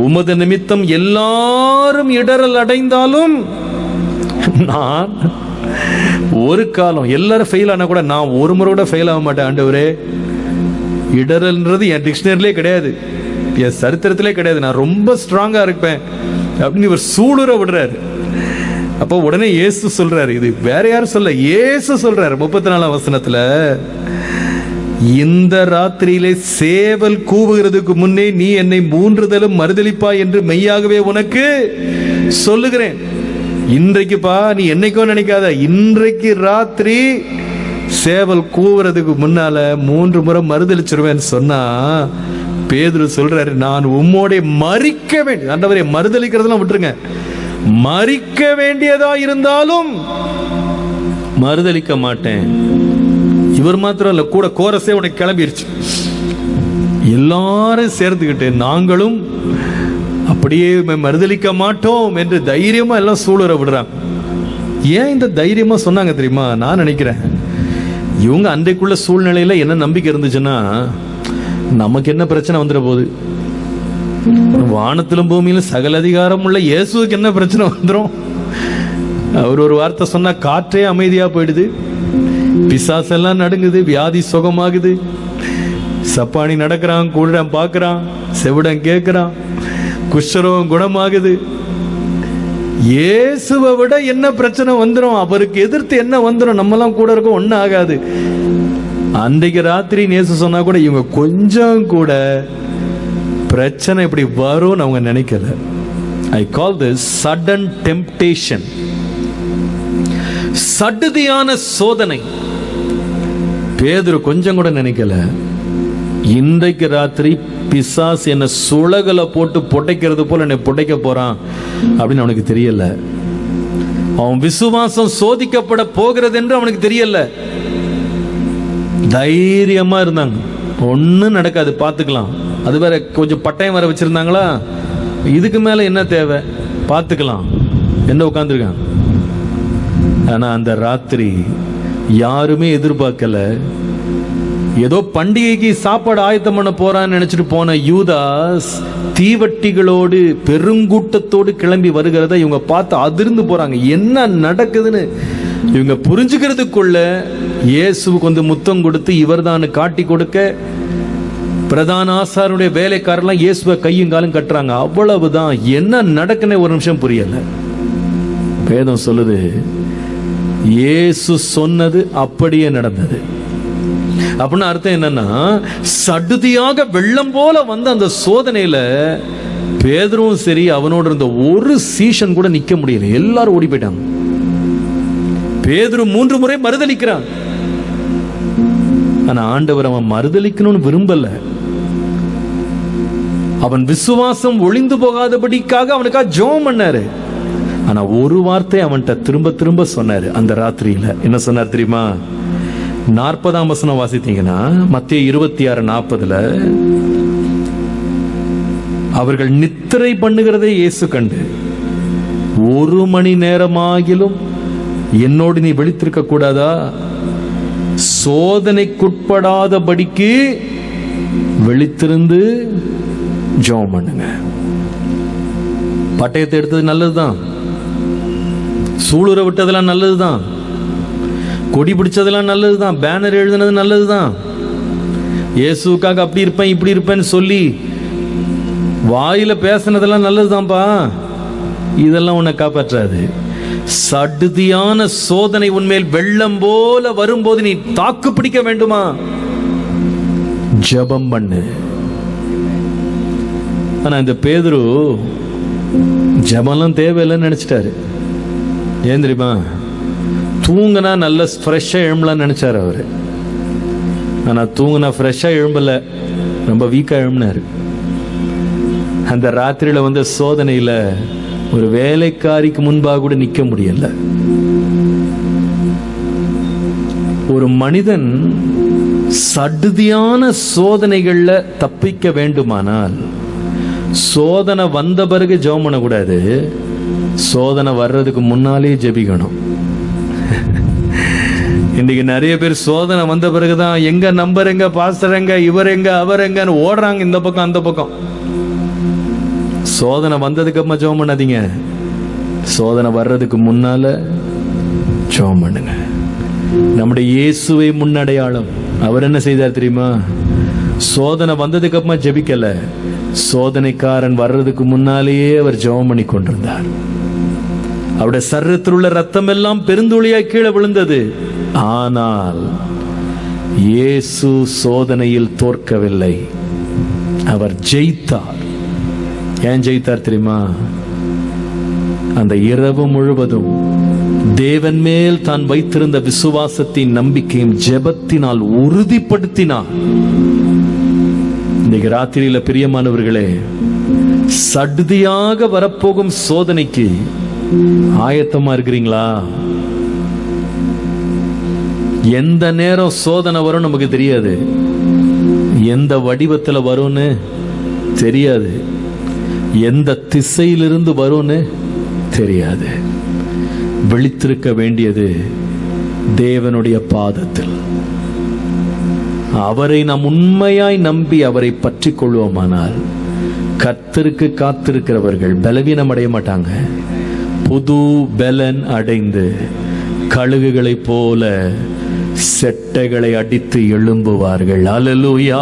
உமது நிமித்தம் எல்லாரும் இடரல் அடைந்தாலும் நான் ஒரு காலம், எல்லாரும் ஃபெயில் ஆனா கூட நான் ஒரு முறை கூட ஃபெயில் ஆக மாட்டேன் ஆண்டவரே. இடரல்ன்றது என் டிக்ஷனரிலே கிடையாது, என் சரித்திரத்திலே கிடையாது, நான் ரொம்ப ஸ்ட்ராங்கா இருப்பேன் அப்படின்னு இவர் சூளுற விடுறாரு. அப்போ உடனே இயேசு சொல்றாரு, இது வேற யாரும் சொல்ல, இயேசு சொல்றாரு 34ஆம் வசனத்துல, இந்த ராத்திரியிலே சேவல் கூவுகிறதுக்கு முன்னே நீ என்னை 3 தரம் மறுதலிப்பாய் என்று மெய்யாகவே உனக்கு சொல்லுகிறேன். இன்றைக்குப்பா, நீ என்னைக்கோ நினைக்காத, இன்றைக்கு ராத்திரி சேவல் கூவுறதுக்கு முன்னால 3 முறை மறுதலிச்சிருவேன் சொன்னா பேதுரு சொல்றாரு, நான் உம்மோட மரிக்க வேண்டிய, ஆண்டவரே மறுதலிக்கிறதெல்லாம் விட்டுருங்க, மரிக்க வேண்டியதா இருந்தாலும் மறுதலிக்க மாட்டேன். இவர் மாத்திரம் இல்ல, கூட கோரஸே உனக்கு கிளம்பிருச்சு. எல்லாரும் சேர்த்துக்கிட்டு நாங்களும் அப்படியே மறுதலிக்க மாட்டோம் என்று தைரியமா எல்லாம் சூளுற விடுறாங்க. ஏன் இந்த தைரியமா சொன்னாங்க தெரியுமா? நான் நினைக்கிறேன் இவங்க அன்றைக்குள்ள சூழ்நிலையில என்ன நம்பிக்கை இருந்துச்சுன்னா, நமக்கு என்ன பிரச்சனை வந்துட போகுது, வானத்திலும் பூமியிலும் சகல அதிகாரம் உள்ள இயேசுக்கு என்ன பிரச்சனை வந்துடும், அவர் ஒரு வார்த்தை சொன்னா காற்றே அமைதியா போயிடுது, பிசாசெல்லாம் நடுங்குது, வியாதி சுகமாகுது, சப்பானி நடக்கிறான், கூடுறான் பார்க்கறான், செவிடன் கேட்கிறான், குஷ்டரோகம் குணமாகுது. இயேசுவை விட என்ன பிரச்சனை வந்துடும், அவருக்கு எதிர்த்து என்ன வந்துடும், நம்மலாம் கூட இருக்கும், ஒன்னும் ஆகாது. அன்றைக்கு ராத்திரி இயேசு சொன்னா கூட இவங்க கொஞ்சம் கூட பிரச்சனை இப்படி வரும்னு அவங்க நினைக்கல. ஐ கால் திஸ் சடன் டெம்ப்டேஷன், சடுதியான சோதனை. பேதுரு கொஞ்சம் கூட நினைக்கல, இன்றைக்கு ராத்திரி பிசாஸ் என்ன சுளகல போட்டு புடைக்கிறது போல என்னை புடைக்க போறான் அப்படின்னு அவனுக்கு தெரியல. அவன் விசுவாசம் சோதிக்கப்பட போகிறது என்று அவனுக்கு தெரியல. தைரியமா இருந்தாங்க, ஒன்னும் நடக்காது, பார்த்துக்கலாம். அது வேற கொஞ்சம் பட்டயம் வர வச்சிருந்தாங்களா, இதுக்கு மேல என்ன தேவை, பார்த்துக்கலாம் என்ன உட்கார்ந்துருக்காங்க. ஆனா அந்த ராத்திரி யாருமே எதிர்பார்க்கல. ஏதோ பண்டிகைக்கு சாப்பாடு ஆயத்தம் பண்ண போறான்னு நினைச்சிட்டு போன யூதாஸ் தீவட்டிகளோடு பெருங்கூட்டத்தோடு கிளம்பி வருகிறத இவங்க பார்த்து அதிர்ந்து போறாங்க. என்ன நடக்குதுன்னு இவங்க புரிஞ்சுக்கிறதுக்குள்ள இயேசுவுக்கு வந்து முத்தம் கொடுத்து இவர்தான் காட்டி கொடுக்க பிரதான ஆசாருடைய வேலைக்காரெல்லாம் இயேசுவை கையும் காலும் கட்டுறாங்க. அவ்வளவுதான். என்ன நடக்குன்னு ஒரு நிமிஷம் புரியல. வேதம் சொல்லுது, இயேசு சொன்னது அப்படியே நடந்தது. அப்படின்னு அர்த்தம் என்னன்னா, சடுதியாக வெள்ளம் போல வந்த அந்த சோதனையில பேதுருவும் சரி அவனோட இருந்த ஒரு சீஷன் கூட நிக்க முடியல, எல்லாரும் ஓடி போயிட்டாங்க. பேதுரு 3 முறை மறுதலிக்கிறான். ஆனா ஆண்டவர் அவன் மறுதலிக்கணும்னு விரும்பல. அவன் விசுவாசம் ஒளிந்து போகாதபடிக்காக அவனுக்காக ஜெபம் பண்ணாரு. ஆனா ஒரு வார்த்தை அவன்கிட்ட திரும்ப திரும்ப சொன்னாரு. அந்த ராத்திரியில என்ன சொன்னார் தெரியுமா? 40ஆம் வசனம் வாசித்தீங்கன்னா, மத்தேயு 26:40, அவர்கள் நித்திரை பண்ணுகிறதை இயேசு கண்டு, 1 மணி நேரமாகிலும் என்னோடு நீ விழித்திருக்க கூடாதா? சோதனைக்குட்படாதபடிக்கு விழித்திருந்து ஜெபம் பண்ணுங்க. பட்டயத்தை எடுத்தது நல்லதுதான், சூளுற விட்டதெல்லாம் நல்லதுதான், கொடி பிடிச்சதெல்லாம் நல்லதுதான், பேனர் எழுதுனது நல்லதுதான், இயேசுக்காக அப்படி இருப்பேன் இப்படி இருப்பேன்னு சொல்லி வாயில பேசினதெல்லாம் நல்லதுதான்ப்பா. இதெல்லாம் உன்னை காப்பாற்றாது. சடுதியான சோதனை உன்மேல் வெள்ளம் போல வரும்போது நீ தாக்கு பிடிக்க வேண்டுமா? ஜெபம் பண்ணு. ஆனா இந்த பேதுரு ஜெபம்லாம் தேவையில்லைன்னு நினைச்சிட்டாரு. ஏன் தெரியுமா? தூங்கினா நல்ல ஃப்ரெஷ்ஷாக எழும்பலான்னு நினச்சார் அவர். ஆனால் தூங்கினா ஃப்ரெஷ்ஷாக எழும்பல, ரொம்ப வீக்காக எழும்பினார். அந்த ராத்திரியில் வந்த சோதனையில் ஒரு வேலைக்காரிக்கு முன்பாக கூட நிற்க முடியல. ஒரு மனிதன் சடுதியான சோதனைகள்ல தப்பிக்க வேண்டுமானால் சோதனை வந்த பிறகு ஜெபம் பண்ணக்கூடாது, சோதனை வர்றதுக்கு முன்னாலே ஜெபிக்கணும். இன்னைக்கு நிறைய பேர் சோதனை வந்த பிறகுதான் எங்க நம்பர் எங்க, பாஸ்டர் எங்க, இவர் எங்க, அவர் எங்கன்னு ஓடுறாங்க இந்த பக்கம் அந்த பக்கம். சோதனை வந்ததுக்கு அப்புறமா ஜெபம் பண்ணாதீங்க, சோதனை வர்றதுக்கு முன்னால ஜெபம் பண்ணுங்க. நம்முடைய இயேசுவை முன்னடையாளம். அவர் என்ன செய்தார் தெரியுமா? சோதனை வந்ததுக்கு அப்புறமா ஜெபிக்கல, சோதனைக்காரன் வர்றதுக்கு முன்னாலேயே அவர் ஜெபம் பண்ணி கொண்டிருந்தார். அவருடைய சரீரத்தில் உள்ள ரத்தம் எல்லாம் பெருந்துளியாய் கீழே விழுந்தது. ஆனால் இயேசு சோதனையில் தோற்கவில்லை, அவர் ஜெயித்தார். ஏன் ஜெயித்தார் தெரியுமா? அந்த இரவு முழுவதும் தேவன் மேல் தான் வைத்திருந்த விசுவாசத்தின் நம்பிக்கையும் ஜெபத்தினால் உறுதிப்படுத்தினார். இன்னைக்கு ராத்திரியில பிரியமானவர்களே, சடுதியாக வரப்போகும் சோதனைக்கு ஆயத்தமா இருக்கிறீங்களா? எந்த நேரம் சோதனை வரும் நமக்கு தெரியாது, எந்த வடிவத்தில் வரும்னு தெரியாது, எந்த திசையிலிருந்து வரும்னு தெரியாது. விழித்திருக்க வேண்டியது தேவனுடைய பாதத்தில். அவரை நாம் உண்மையாய் நம்பி அவரை பற்றி கொள்வோமானால் கர்த்தருக்கு காத்திருக்கிறவர்கள் பலவீனம் அடைய மாட்டாங்க. புது பலன் அடைந்து கழுகுகளைப் போல செட்டைகளை அடித்து எழும்புவார்கள். அல்லேலூயா.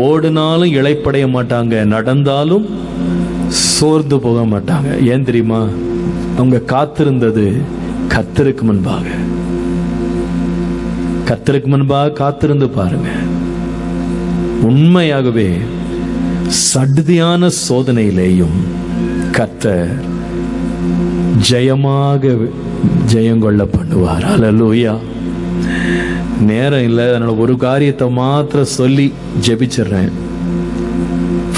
ஓடினாலும் இளைப்படைய மாட்டாங்க, நடந்தாலும் சோர்ந்து போக மாட்டாங்க. ஏன் தெரியுமா? அவங்க காத்திருந்தது கர்த்தருக்கு முன்பாக. கர்த்தருக்கு முன்பாக காத்திருந்து பாருங்க. உண்மையாகவே சடுதியான சோதனையிலேயும் கர்த்தர் ஜெயமாக ஜெயங்கொள்ள பண்ணுவார். அல்லேலூயா. நேரம் இல்லை, அதனால ஒரு காரியத்தை மாத்திரம் சொல்லி ஜெபிச்சிடுறேன்.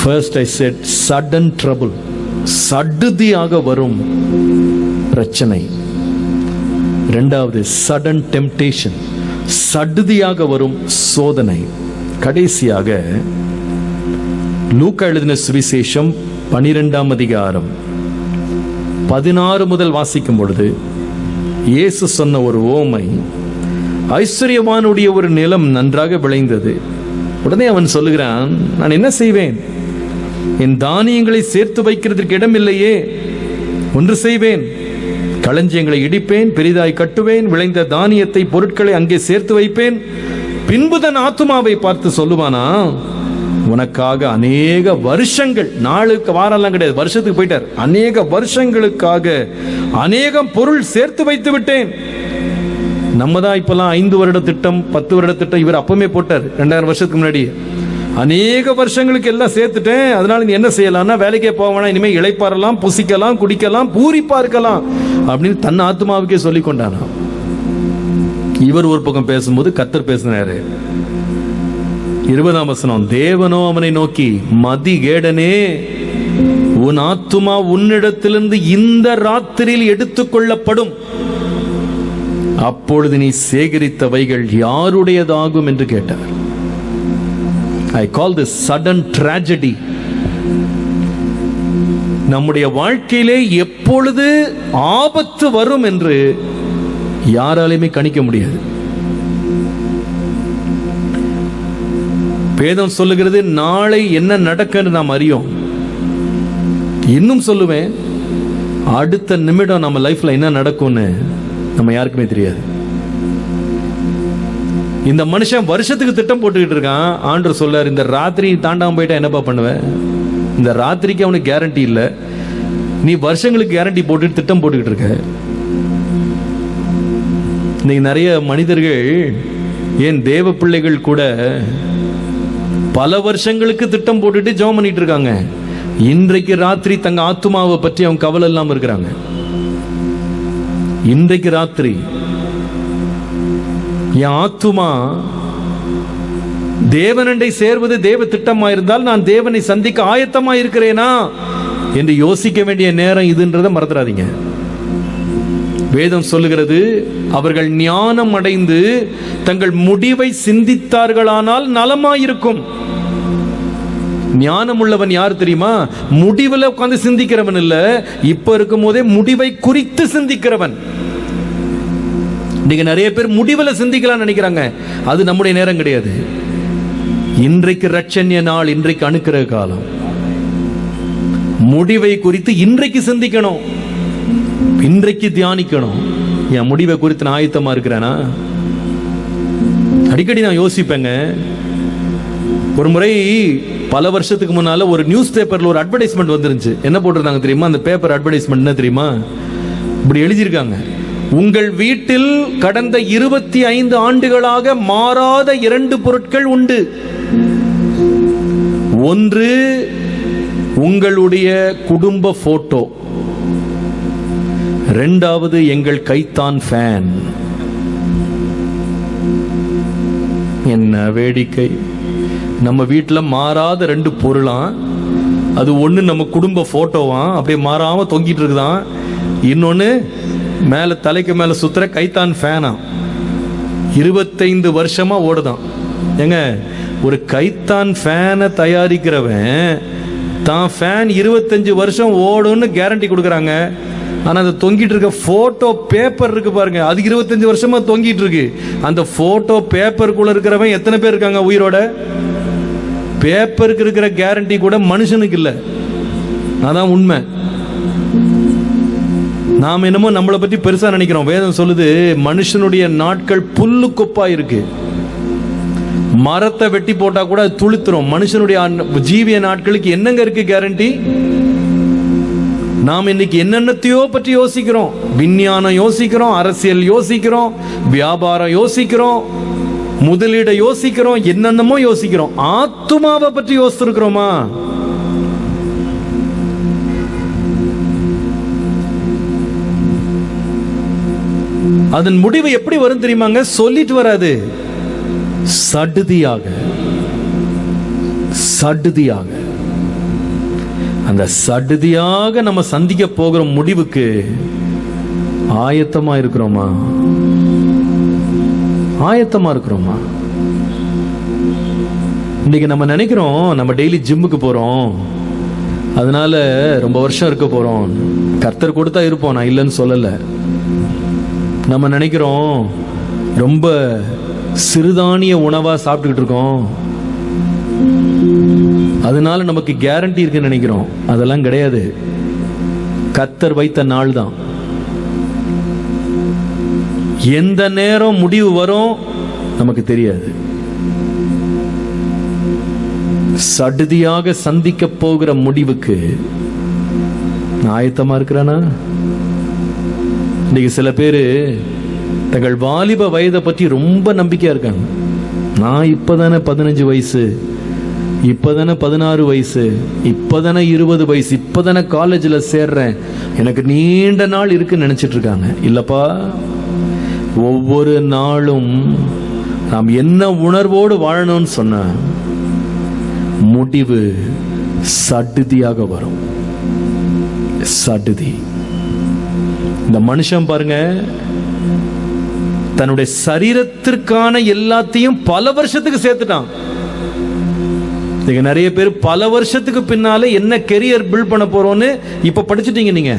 First I said sudden trouble, சடுதியாக வரும் பிரச்சனை. இரண்டாவது sudden temptation, சடுதியாக வரும் சோதனை. கடைசியாக லூக்கா எழுதின சுவிசேஷம் 12ஆம் அதிகாரம் 16 முதல் வாசிக்கும் பொழுது இயேசு சொன்ன ஒரு ஓமை. ஐஸ்வர்யவானுடைய ஒரு நிலம் நன்றாக விளைந்தது. உடனே அவன் சொல்லுகிறான், நான் என்ன செய்வேன்? என் தானியங்களை சேர்த்து வைக்கிறதுக்கு இடம் இல்லையே. ஒன்று செய்வேன், களஞ்சியங்களை இடிப்பேன், பெரிதாய் கட்டுவேன், விளைந்த தானியத்தை பொருட்களை அங்கே சேர்த்து வைப்பேன். பின்பு தன் ஆத்துமாவை பார்த்து சொல்லுவானா, உனக்காக அநேக வருஷங்கள், நாளுக்கு வாரெல்லாம் கிடையாது, வருஷத்துக்கு போயிட்டார், அநேக வருஷங்களுக்காக அநேகம் பொருள் சேர்த்து வைத்து விட்டேன். நம்ம தான் இப்பெல்லாம் 5 வருட திட்டம், 10 வருட திட்டம், இவர் அப்பமே போட்டார் 2000 வருஷத்துக்கு முன்னாடி. அநேக வருஷங்களுக்கு எல்லாம் சேர்த்துட்டேன், அதனால நீ என்ன செய்யலாம்னா வேலைக்கே போவானா, இனிமேல் இளைப்பாறலாம், புசிக்கலாம், குடிக்கலாம், பூரிப்பா இருக்கலாம் அப்படின்னு தன் ஆத்மாவுக்கே சொல்லி கொண்டானா. இவர் ஒரு பக்கம் பேசும்போது கர்த்தர் பேசினாரு. 20ஆம் வசனம், தேவனோ அவனை நோக்கி, மதிகேடனே, உன் ஆத்துமா உன்னிடத்திலிருந்து இந்த ராத்திரியில் எடுத்துக்கொள்ளப்படும், அப்பொழுது நீ சேகரித்தவைகள் யாருடையதாகும் என்று கேட்டார். I call this sudden tragedy. நம்முடைய வாழ்க்கையிலே எப்பொழுது ஆபத்து வரும் என்று யாராலுமே கணிக்க முடியாது. வேதம் சொல்லுகிறது நாளை என்ன நடக்குன்னு நாம் அறியோம். இன்னும் சொல்லுவேன், அடுத்த நிமிடம் நம்ம லைஃப்ல என்ன நடக்கும்னு நம்ம யாருக்குமே தெரியாது. இந்த மனுஷன் வருஷத்துக்கு திட்டம் போட்டுக்கிட்டு இருக்கான். ஆண்டவர் சொல்றார், இந்த ராத்திரி தாண்டாம போயிட்டா என்னப்பா பண்ணுவேன்? இந்த ராத்திரிக்கு அவனுக்கு கேரண்டி இல்லை, நீ வருஷங்களுக்கு கேரண்டி போட்டு திட்டம் போட்டுக்கிட்டு இருக்க. இன்னைக்கு நிறைய மனிதர்கள், ஏன் தேவ பிள்ளைகள் கூட பல வருஷங்களுக்கு திட்டம் போட்டுட்டு ஜெபம் பண்ணிட்டு இருக்காங்க. இன்றைக்கு ராத்திரி தங்க ஆத்துமாவை பற்றி அவங்க கவலை இல்லாம இருக்கிறாங்க. இன்றைக்கு ராத்திரி என் ஆத்துமா தேவனண்டை சேர்வது தேவ திட்டமாயிருந்தால் நான் தேவனை சந்திக்க ஆயத்தமா இருக்கிறேனா என்று யோசிக்க வேண்டிய நேரம் இதுன்றதை மறந்துடாதீங்க. வேதம் சொல்லுகிறது, அவர்கள் ஞானம் அடைந்து தங்கள் முடிவை சிந்தித்தார்களானால் நலமாயிருக்கும். ஞானம் உள்ளவன் யார் தெரியுமா? முடிவில் உட்கார்ந்து சிந்திக்கிறவன் இல்ல, இப்ப இருக்கும் போதே முடிவை குறித்து சிந்திக்கிறவன். நீங்க நிறைய பேர் முடிவில் சிந்திக்கலாம் நினைக்கிறாங்க, அது நம்முடைய நேரம் கிடையாது. இன்றைக்கு ரட்சண்ய நாள், இன்றைக்கு அணுக்கிற காலம். முடிவை குறித்து இன்றைக்கு சிந்திக்கணும், இன்றைக்கு தியானிக்கணும். என் முடிவை குறித்து நான் ஆயத்தமா இருக்கிறேனா? அடிக்கடி நான் யோசிப்பேங்க. ஒரு முறை பல வருஷத்துக்கு முன்னால ஒரு நியூஸ் பேப்பர்ல ஒரு அட்வர்டைஸ்மெண்ட் வந்துருந்துச்சு. என்ன போட்டிருந்தாங்க தெரியுமா? அந்த பேப்பர் அட்வர்டைஸ்மெண்ட் என்ன தெரியுமா? இப்படி எழுதியிருக்காங்க, உங்கள் வீட்டில் கடந்த 25 ஆண்டுகளாக மாறாத 2 பொருட்கள் உண்டு. ஒன்று உங்களுடைய குடும்ப போட்டோ, இரண்டாவது எங்கள் கைத்தான் ஃபேன். என்ன வேடிக்கை! நம்ம வீட்டில் மாறாத 2 பொருளாம். அது ஒன்று நம்ம குடும்ப போட்டோவாம், அப்படியே மாறாம தொங்கிட்டு இருக்குதான். இன்னொன்று மேல தலைக்கு மேல சுத்துற கைத்தான் ஃபேனா. 25 வருஷமா ஓடுதான். ஏங்க, ஒரு கைத்தான் ஃபேனை தயாரிக்கிறவன் தான் ஃபேன் 25 வருஷம் ஓடும்னு கேரண்டி கொடுக்குறாங்க. ஆனா அந்த தொங்கிட்டு இருக்க போட்டோ பேப்பர் இருக்கு பாருங்க, அது 25 வருஷமா தொங்கிட்டு இருக்கு. அந்த போட்டோ பேப்பருக்குள்ள இருக்கிறவன் எத்தனை பேர் இருக்காங்க உயிரோட? பேப்பருக்கு இருக்கிற கேரண்டி கூட மனுஷனுக்கு இல்லை. அதான் உண்மை. நாம் என்னமோ நம்மளை பற்றி பெருசா நினைக்கிறோம். வேதம் சொல்லுது, மனுஷனுடைய நாட்கள் புல்லு கொப்பா இருக்கு. மரத்தை வெட்டி போட்டா கூட அது துளுத்துரும். மனுஷனுடைய ஜீவிய நாட்களுக்கு என்னங்க இருக்கு கேரண்டி? நாம் இன்னைக்கு என்னென்னத்தையோ பற்றி யோசிக்கிறோம். விஞ்ஞானம் யோசிக்கிறோம், அரசியல் யோசிக்கிறோம், வியாபாரம் யோசிக்கிறோம், முதலீட யோசிக்கிறோம், என்னென்னமோ யோசிக்கிறோம். ஆத்துமாவை பற்றி யோசிச்சிருக்கிறோமா? அதன் முடிவு எப்படி வரும் தெரியுமாங்க? சொல்லிட்டு வராது, சடுதியாக சடுதியாக. அந்த சடுதியாக நம்ம சந்திக்க போகிற முடிவுக்கு ஆயத்தமா இருக்கிறோமா? ஆயத்தமா இருக்கிறோமா? இன்னைக்கு நம்ம நினைக்கிறோம், நம்ம டெய்லி ஜிம்முக்கு போறோம், அதனால ரொம்ப வருஷம் இருக்க போறோம். கர்த்தர் கொடுத்தா இருப்போம், நான் இல்லைன்னு சொல்லல. நம்ம நினைக்கிறோம் ரொம்ப சிறுதானிய உணவா சாப்பிட்டுக்கிட்டு இருக்கோம், அதனால நமக்கு கேரண்டி இருக்குன்னு நினைக்கிறோம். அதெல்லாம் கிடையாது. கர்த்தர் வைத்த நாள் தான். எந்த நேரம் முடிவு வரும் நமக்கு தெரியாது. சடுதியாக சந்திக்க போகிற முடிவுக்கு ஆயத்தமா இருக்கிறானா? இன்னைக்கு சில பேரு தங்கள் வாலிப வயதை பற்றி ரொம்ப நம்பிக்கையா இருக்காங்க. நான் இப்பதானே 15 வயசு, இப்பதானே 16 வயசு, இப்பதானே 20 வயசு, இப்பதானே காலேஜில் சேர்றேன், எனக்கு நீண்ட நாள் இருக்குன்னு நினைச்சிட்டு இருக்காங்க. இல்லப்பா, ஒவ்வொரு நாளும் நாம் என்ன உணர்வோடு வாழணும்னு சொன்ன முடிவு சடுதியாக வரும். சடுதி. இந்த மனுஷன் பாருங்க, தன்னுடைய சரீரத்திற்கான எல்லாத்தையும் பல வருஷத்துக்கு சேர்த்துட்டான். நிறைய பேர் பல வருஷத்துக்கு பின்னால என்ன கெரியர் பில்ட் பண்ண போறோம்னு இப்ப படிச்சுட்டீங்க, நீங்க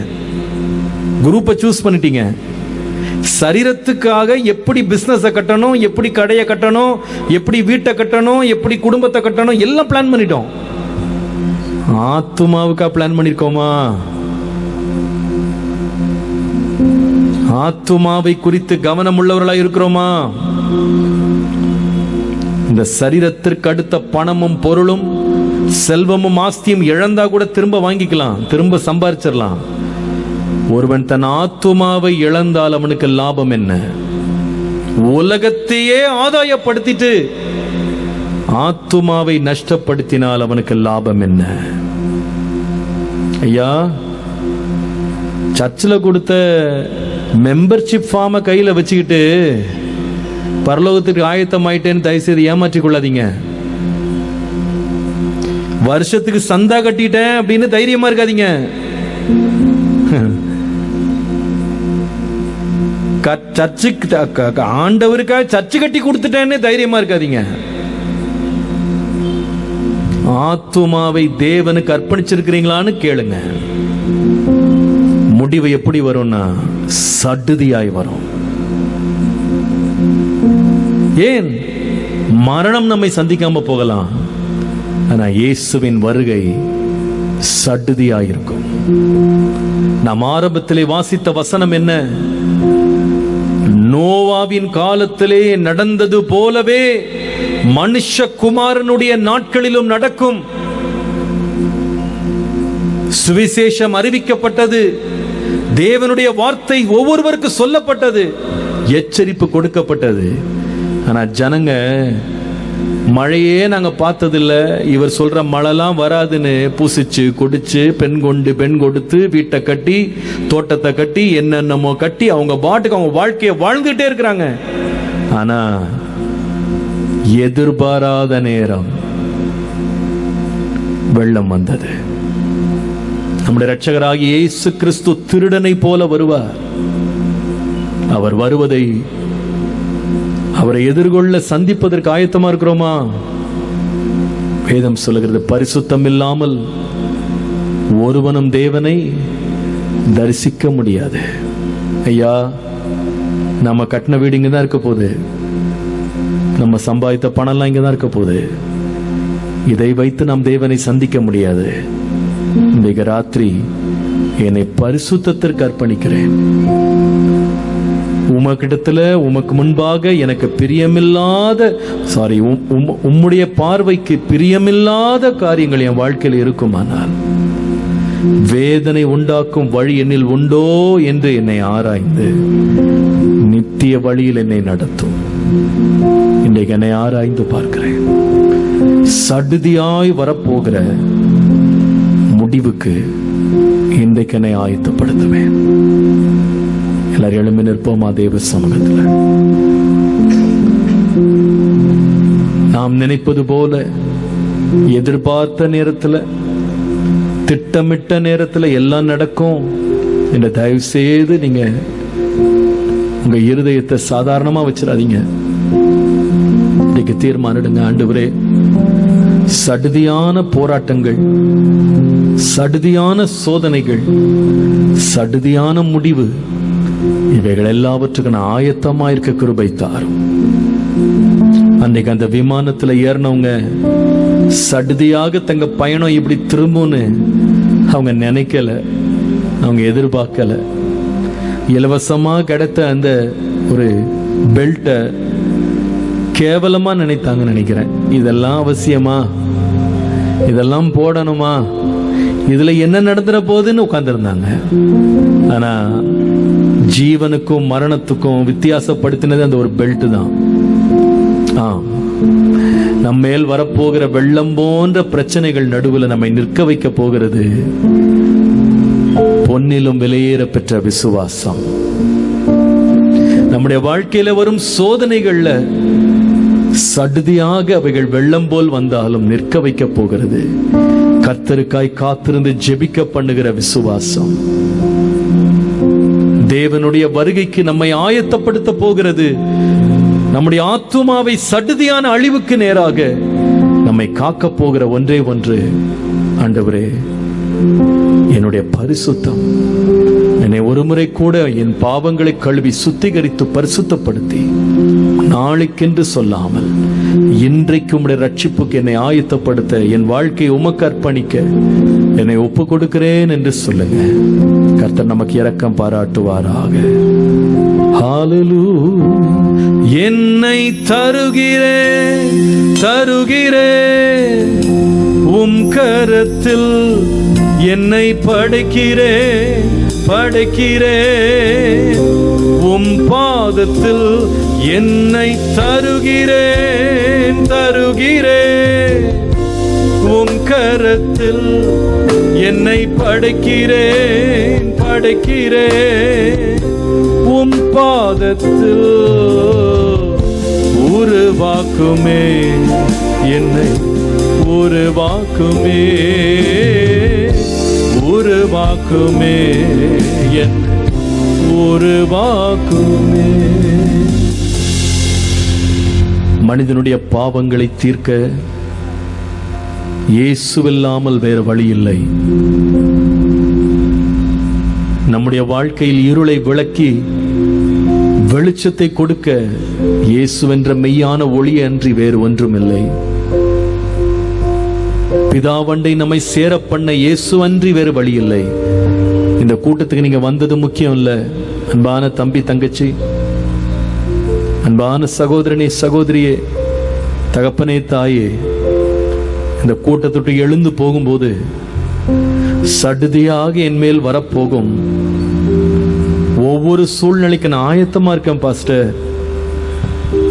குரூப்பை சூஸ் பண்ணிட்டீங்க. சரீரத்துக்காக எப்படி பிசினஸ் கட்டணும், எப்படி கடையை கட்டணும், எப்படி வீட்டை கட்டணும், எப்படி குடும்பத்தை கட்டணும், எல்லாம் பிளான் பண்ணிட்டோம். ஆத்துமாவுக்கா பிளான் பண்ணிருக்கோமா? ஆத்துமாவை குறித்து கவனம் உள்ளவர்களாக இருக்கிறோமா? இந்த சரீரத்திற்கு அடுத்த பணமும் பொருளும் செல்வமும் ஆஸ்தியும் இழந்தா கூட திரும்ப வாங்கிக்கலாம், திரும்ப சம்பாதிச்சிடலாம். ஒருவன் தன் ஆத்துமாவை இழந்தால் அவனுக்கு லாபம் என்ன? உலகத்தையே ஆதாயப்படுத்திட்டு ஆத்துமாவை நஷ்டப்படுத்தினால் அவனுக்கு லாபம் என்ன? ஐயா, சர்ச்சில் கொடுத்த மெம்பர்ஷிப் ஃபார்மை கையில் வச்சுக்கிட்டு பரலோகத்துக்கு ஆயத்தமாயிட்டேன்னு தயவுசெய்து ஏமாற்றிக் கொள்ளாதீங்க. வருஷத்துக்கு சந்தா கட்டிட்டேன் அப்படின்னு தைரியமா இருக்காதீங்க. சர்ச்சுக்கு ஆண்டவருக்காக சர்ச்சு கட்டி கொடுத்துட்டேன்னு தைரியமா இருக்காதீங்க. ஆத்துமாவை தேவனுக்கு அர்ப்பணிச்சிருக்கிறீங்களான்னு கேளுங்க. முடிவு எப்படி வரும்னா சடுதியாய் வரும். ஏன்? மரணம் நம்மை சந்திக்காம போகலாம், ஆனா இயேசுவின் வருகை சடுதியாயிருக்கும். நாம் ஆரம்பத்திலே வாசித்த வசனம் என்ன? நோவாவின் காலத்திலே நடந்தது போலவே மனுஷகுமாரனுடைய நாட்களிலும் நடக்கும். சுவிசேஷம் அறிவிக்கப்பட்டது, தேவனுடைய வார்த்தை ஒவ்வொருவருக்கு சொல்லப்பட்டது, எச்சரிப்பு கொடுக்கப்பட்டது. ஆனா ஜனங்க மழையே நாங்க பார்த்ததில்ல, இவர் சொல்ற மழைலாம் வராதுன்னு பூசிச்சு குடிச்சு பெண் கொடுத்து வீட்டை கட்டி தோட்டத்தை கட்டி என்னென்னமோ கட்டி அவங்க பாட்டுக்கு அவங்க வாழ்க்கையை வாழ்ந்துட்டே இருக்கிறாங்க. ஆனா எதிர்பாராத நேரம் வெள்ளம் வந்தது. நம்முடைய இரட்சகராகிய இயேசு கிறிஸ்து திருடனை போல வருவார். அவர் வருவதை, அவரை எதிர்கொள்ள சந்திப்பதற்கு ஆயத்தமா இருக்கிறோமா? வேதம் சொல்லுகிறது, பரிசுத்தம் இல்லாமல் ஒருவனும் தேவனை தரிசிக்க முடியாது. ஐயா, நம்ம கட்டின வீடு இங்கதான் இருக்க போகுது, நம்ம சம்பாதித்த பணம்லாம் இங்கதான் இருக்க போகுது. இதை வைத்து நாம் தேவனை சந்திக்க முடியாது. இன்றைக்கு ராத்திரி என்னை பரிசுத்தத்திற்கு அர்ப்பணிக்கிறேன். உமக்கிடத்துல உமக்கு முன்பாக எனக்கு பிரியமில்லாத உம்முடைய பார்வைக்கு பிரியமில்லாத காரியங்கள் என் வாழ்க்கையில் இருக்குமானால் வேதனை உண்டாக்கும் வழி என்னில் உண்டோ என்று என்னை ஆராய்ந்து நித்திய வழியில் என்னை நடத்தும். இன்றைக்கு என்னை ஆராய்ந்து பார்க்கிறேன். சடுதியாய் வரப்போகிற முடிவுக்கு இன்றைக்கு என்னை ஆயத்தப்படுத்துவேன். எல்லாரும் எழும்பி நிற்போமா தேவ சமூகத்தில்? நாம் நினைப்பது போல எதிர்பார்த்த நேரத்தில், திட்டமிட்ட நேரத்தில் எல்லாம் நடக்கும் என்று தயவு செய்து நீங்க உங்க இருதயத்தை சாதாரணமா வச்சிடாதீங்க. இன்னைக்கு தீர்மானிடுங்க, ஆண்டவரே, சடுதியான போராட்டங்கள், சடுதியான சோதனைகள், சடுதியான முடிவு, இவைகள் எல்லாவற்றுக்கும் நான் ஆயத்தமா இருக்க கிருபை தாரும். அன்னைக்கு அந்த விமானத்துல ஏறினவங்க சடுதியாக தங்க பயணம் இப்படி திரும்பும்னு அவங்க நினைக்கல, அவங்க எதிர்பார்க்கல. இலவசமா கிடைத்த அந்த ஒரு பெல்ட்டை கேவலமா நினைத்தாங்க நினைக்கிறேன். இதெல்லாம் அவசியமா? இதெல்லாம் போடணுமா? இதுல என்ன நடந்துற போகுதுன்னு உட்கார்ந்துருந்தாங்க. ஆனா ஜீவனுக்கும் மரணத்துக்கும் வித்தியாசப்படுத்தினது அந்த ஒரு பெல்ட் தான். நம்ம மேல் வரப்போகிற வெள்ளம் போன்ற பிரச்சனைகள் நடுவில் நம்மை நிற்க வைக்க போகிறது பொன்னிலும் விலையேற பெற்ற விசுவாசம். நம்முடைய வாழ்க்கையில வரும் சோதனைகள்ல சடுதியாக அவைகள் வெள்ளம் போல் வந்தாலும் நிற்க வைக்க போகிறது கர்த்தருக்காய் காத்திருந்து ஜெபிக்க பண்ணுகிற விசுவாசம். தேவனுடைய வருகைக்கு நம்மை ஆயத்தப்படுத்த போகிறது. நம்முடைய ஆத்துமாவை சடுதியான அழிவுக்கு நேராக நம்மை காக்க போகிற ஒன்றே ஒன்று, ஆண்டவரே, என்னுடைய பரிசுத்தம். என்னை ஒருமுறை கூட என் பாவங்களை கழுவி சுத்திகரித்து பரிசுத்தப்படுத்தி நாளைக்கென்று சொல்லாமல் இன்றைக்கு உம்முடைய ரட்சிப்புக்கு என்னை ஆயத்தப்படுத்த, என் வாழ்க்கையை உமக்கு அர்ப்பணிக்க என்னை ஒப்பு கொடுக்கிறேன் என்று சொல்லுங்க. கர்த்தர் நமக்கு இரக்கம் பாராட்டுவாராக. ஹalleluya. என்னை தருகிறேன் உம் கரத்தில், என்னை படைக்கிறேன் உம் பாதத்தில், என்னை தருகிறேன் உம் கரத்தில், என்னை படைக்கிறேன் உம் பாதத்தில். உருவாக்குமே, என்னை உருவாக்குமே, உருவாக்குமே, என்னை உருவாக்குமே. மனிதனுடைய பாவங்களை தீர்க்க இயேசுவில்லாமல் வேறு வழி இல்லை. நம்முடைய வாழ்க்கையில் இருளை விளக்கி வெளிச்சத்தை கொடுக்க இயேசுவென்ற மெய்யான ஒளி அன்றி வேறு ஒன்றுமில்லை. பிதாவண்டை நம்மை சேர பண்ண இயேசு அன்றி வேறு வழி இல்லை. இந்த கூட்டத்துக்கு நீங்க வந்தது முக்கியம் இல்ல. அன்பான தம்பி தங்கச்சி, அன்பான சகோதரனே சகோதரியே, தகப்பனே தாயே, இந்த கூட்டத்தொட்டு எழுந்து போகும்போது சடுதியாக என் மேல் வரப்போகும் ஒவ்வொரு சூழ்நிலைக்கு நான் ஆயத்தமா இருக்கேன் பாஸ்டர்.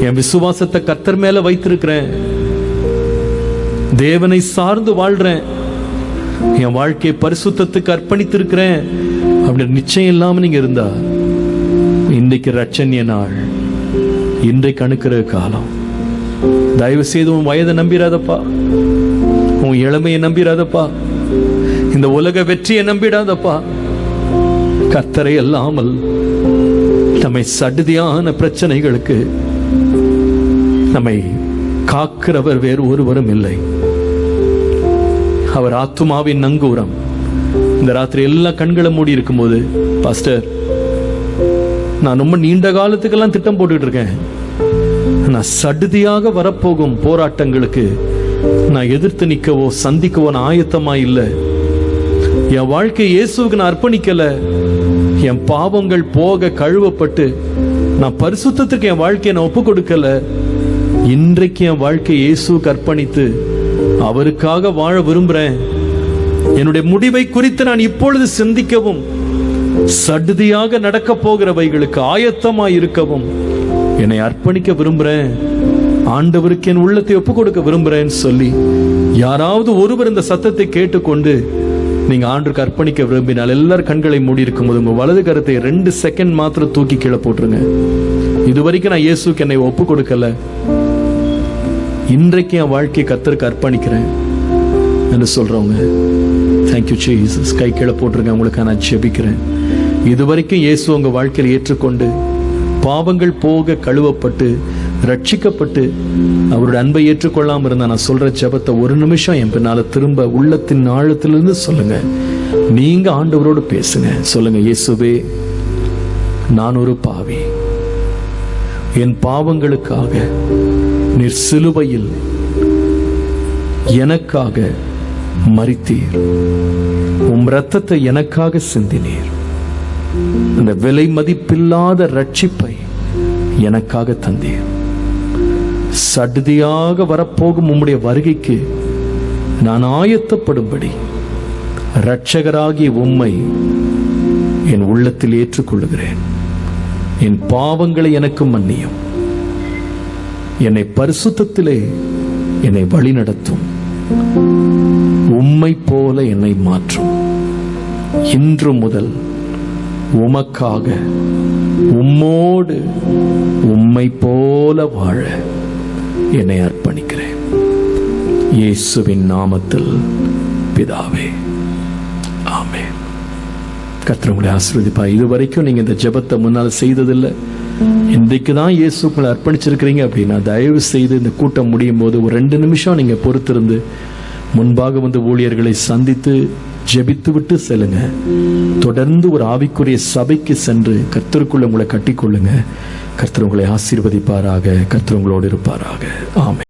என் விசுவாசத்தை கர்த்தர் மேல வைத்திருக்கிறேன், தேவனை சார்ந்து வாழ்றேன், என் வாழ்க்கையை பரிசுத்தத்துக்கு அர்ப்பணித்திருக்கிறேன் அப்படி நிச்சயம் இல்லாம நீங்க இருந்தா இன்றைக்கு ரட்சணிய நாள், இன்றைக்கு அணுக்கிற காலம். தயவு செய்து உன் வயதை நம்பிராதப்பா, உன் இளமையை நம்பிராதப்பா, இந்த உலக வெற்றியை நம்பிடாதப்பா. கர்த்தரை அல்லாமல் நம்மை சடுதியான பிரச்சனைகளுக்கு நம்மை காக்கிறவர் வேறு ஒருவரும் இல்லை. அவர் ஆத்துமாவின் நங்கூரம். இந்த ராத்திரி எல்லா கண்களை மூடி இருக்கும்போது, பாஸ்டர் நான் ரொம்ப நீண்ட காலத்துக்கெல்லாம் திட்டம் போட்டுட்டு இருக்கேன், நான் சடுதியாக வரப்போகும் போராட்டங்களுக்கு நான் எதிர்த்து நிற்கவோ சந்திக்கவோ நான் ஆயத்தமா இல்லை. என் வாழ்க்கை இயேசுவுக்கு நான் அர்ப்பணிக்கல. என் பாவங்கள் போக கழுவப்பட்டு நான் பரிசுத்தத்துக்கு என் வாழ்க்கையை நான் ஒப்பு கொடுக்கல. இன்றைக்கு என் வாழ்க்கை இயேசுவுக்கு அர்ப்பணித்து அவருக்காக வாழ விரும்புறேன். என்னுடைய முடிவை குறித்து நான் இப்பொழுது சிந்திக்கவும், சடுதியாக நடக்க போகிறவைகளுக்கு ஆயத்தமாய் இருக்கவும் என்னை அர்ப்பணிக்க விரும்புறேன். ஆண்டவருக்கு என் உள்ளத்தை ஒப்பு கொடுக்க விரும்புறேன்னு சொல்லி யாராவது ஒருவர் இந்த சத்தத்தை கேட்டுக்கொண்டு நீங்க ஆண்டுக்கு அர்ப்பணிக்க விரும்பினால் எல்லாரும் கண்களை மூடி இருக்கும் போது உங்க வலது கரத்தை 2 செகண்ட் மாத்திரம் தூக்கி கீழே போட்டுருங்க. இதுவரைக்கும் நான் இயேசுக்கு என்னை ஒப்பு கொடுக்கல, இன்றைக்கு என் வாழ்க்கையை கர்த்தருக்கு அர்ப்பணிக்கிறேன் என்று சொல்றவங்க, தேங்க்யூ ஜீசஸ், கை கீழே போட்டுருங்க. உங்களுக்கு நான் ஜெபிக்கிறேன். இதுவரைக்கும் இயேசு உங்க வாழ்க்கையில் ஏற்றுக்கொண்டு பாவங்கள் போக கழுவப்பட்டு ரட்சிக்கப்பட்டு அவருடைய அன்பை ஏற்றுக்கொள்ளாம இருந்தா நான் சொல்ற ஜெபத்தை ஒரு நிமிஷம் என் பின்னால திரும்ப உள்ளத்தின் ஆழத்திலிருந்து சொல்லுங்க. நீங்க ஆண்டவரோடு பேசுங்க. சொல்லுங்க, இயேசுவே நான் ஒரு பாவி, என் பாவங்களுக்காக நீர் சிலுவையில் எனக்காக மரித்தீர், உம் இரத்தத்தை எனக்காக சிந்தினீர், அந்த விலை மதிப்பில்லாத ரட்சிப்பை எனக்காக தந்தீர். சடுதியாக வரப்போகும் உம்முடைய வருகைக்கு நான் ஆயத்தப்படும்படி இரட்சகராகிய உம்மை என் உள்ளத்தில் ஏற்றுக்கொள்ளுகிறேன். என் பாவங்களை எனக்கு மன்னியும், என்னை பரிசுத்தத்திலே என்னை வழி நடத்தும், உம்மை போல என்னை மாற்றும். இன்று முதல் உமக்காக உம்மோடு உம்மை போல வாழ என்னை அர்ப்பணிக்கிறேன். இயேசுவின் நாமத்தில் பிதாவே, ஆமென். கர்த்தர் உங்களை ஆசீர்வதிப்பா. இதுவரைக்கும் நீங்க இந்த ஜெபத்தை முன்னால் செய்ததில்லை, இன்றைக்கு தான் இயேசுக்குள்ள அர்ப்பணிச்சிருக்கிறீங்க அப்படின்னா தயவு செய்து இந்த கூட்டம் முடியும் போது ஒரு 2 நிமிஷம் நீங்க பொறுத்திருந்து முன்பாக வந்து ஊழியர்களை சந்தித்து ஜெபித்து விட்டு செல்லுங்க. தொடர்ந்து ஒரு ஆவிக்குரிய சபைக்கு சென்று கர்த்தருக்குள்ள உங்களை கட்டிக்கொள்ளுங்க. கர்த்தர் உங்களை ஆசீர்வதிப்பாராக. கர்த்தர் உங்களோடு இருப்பாராக. ஆமென்.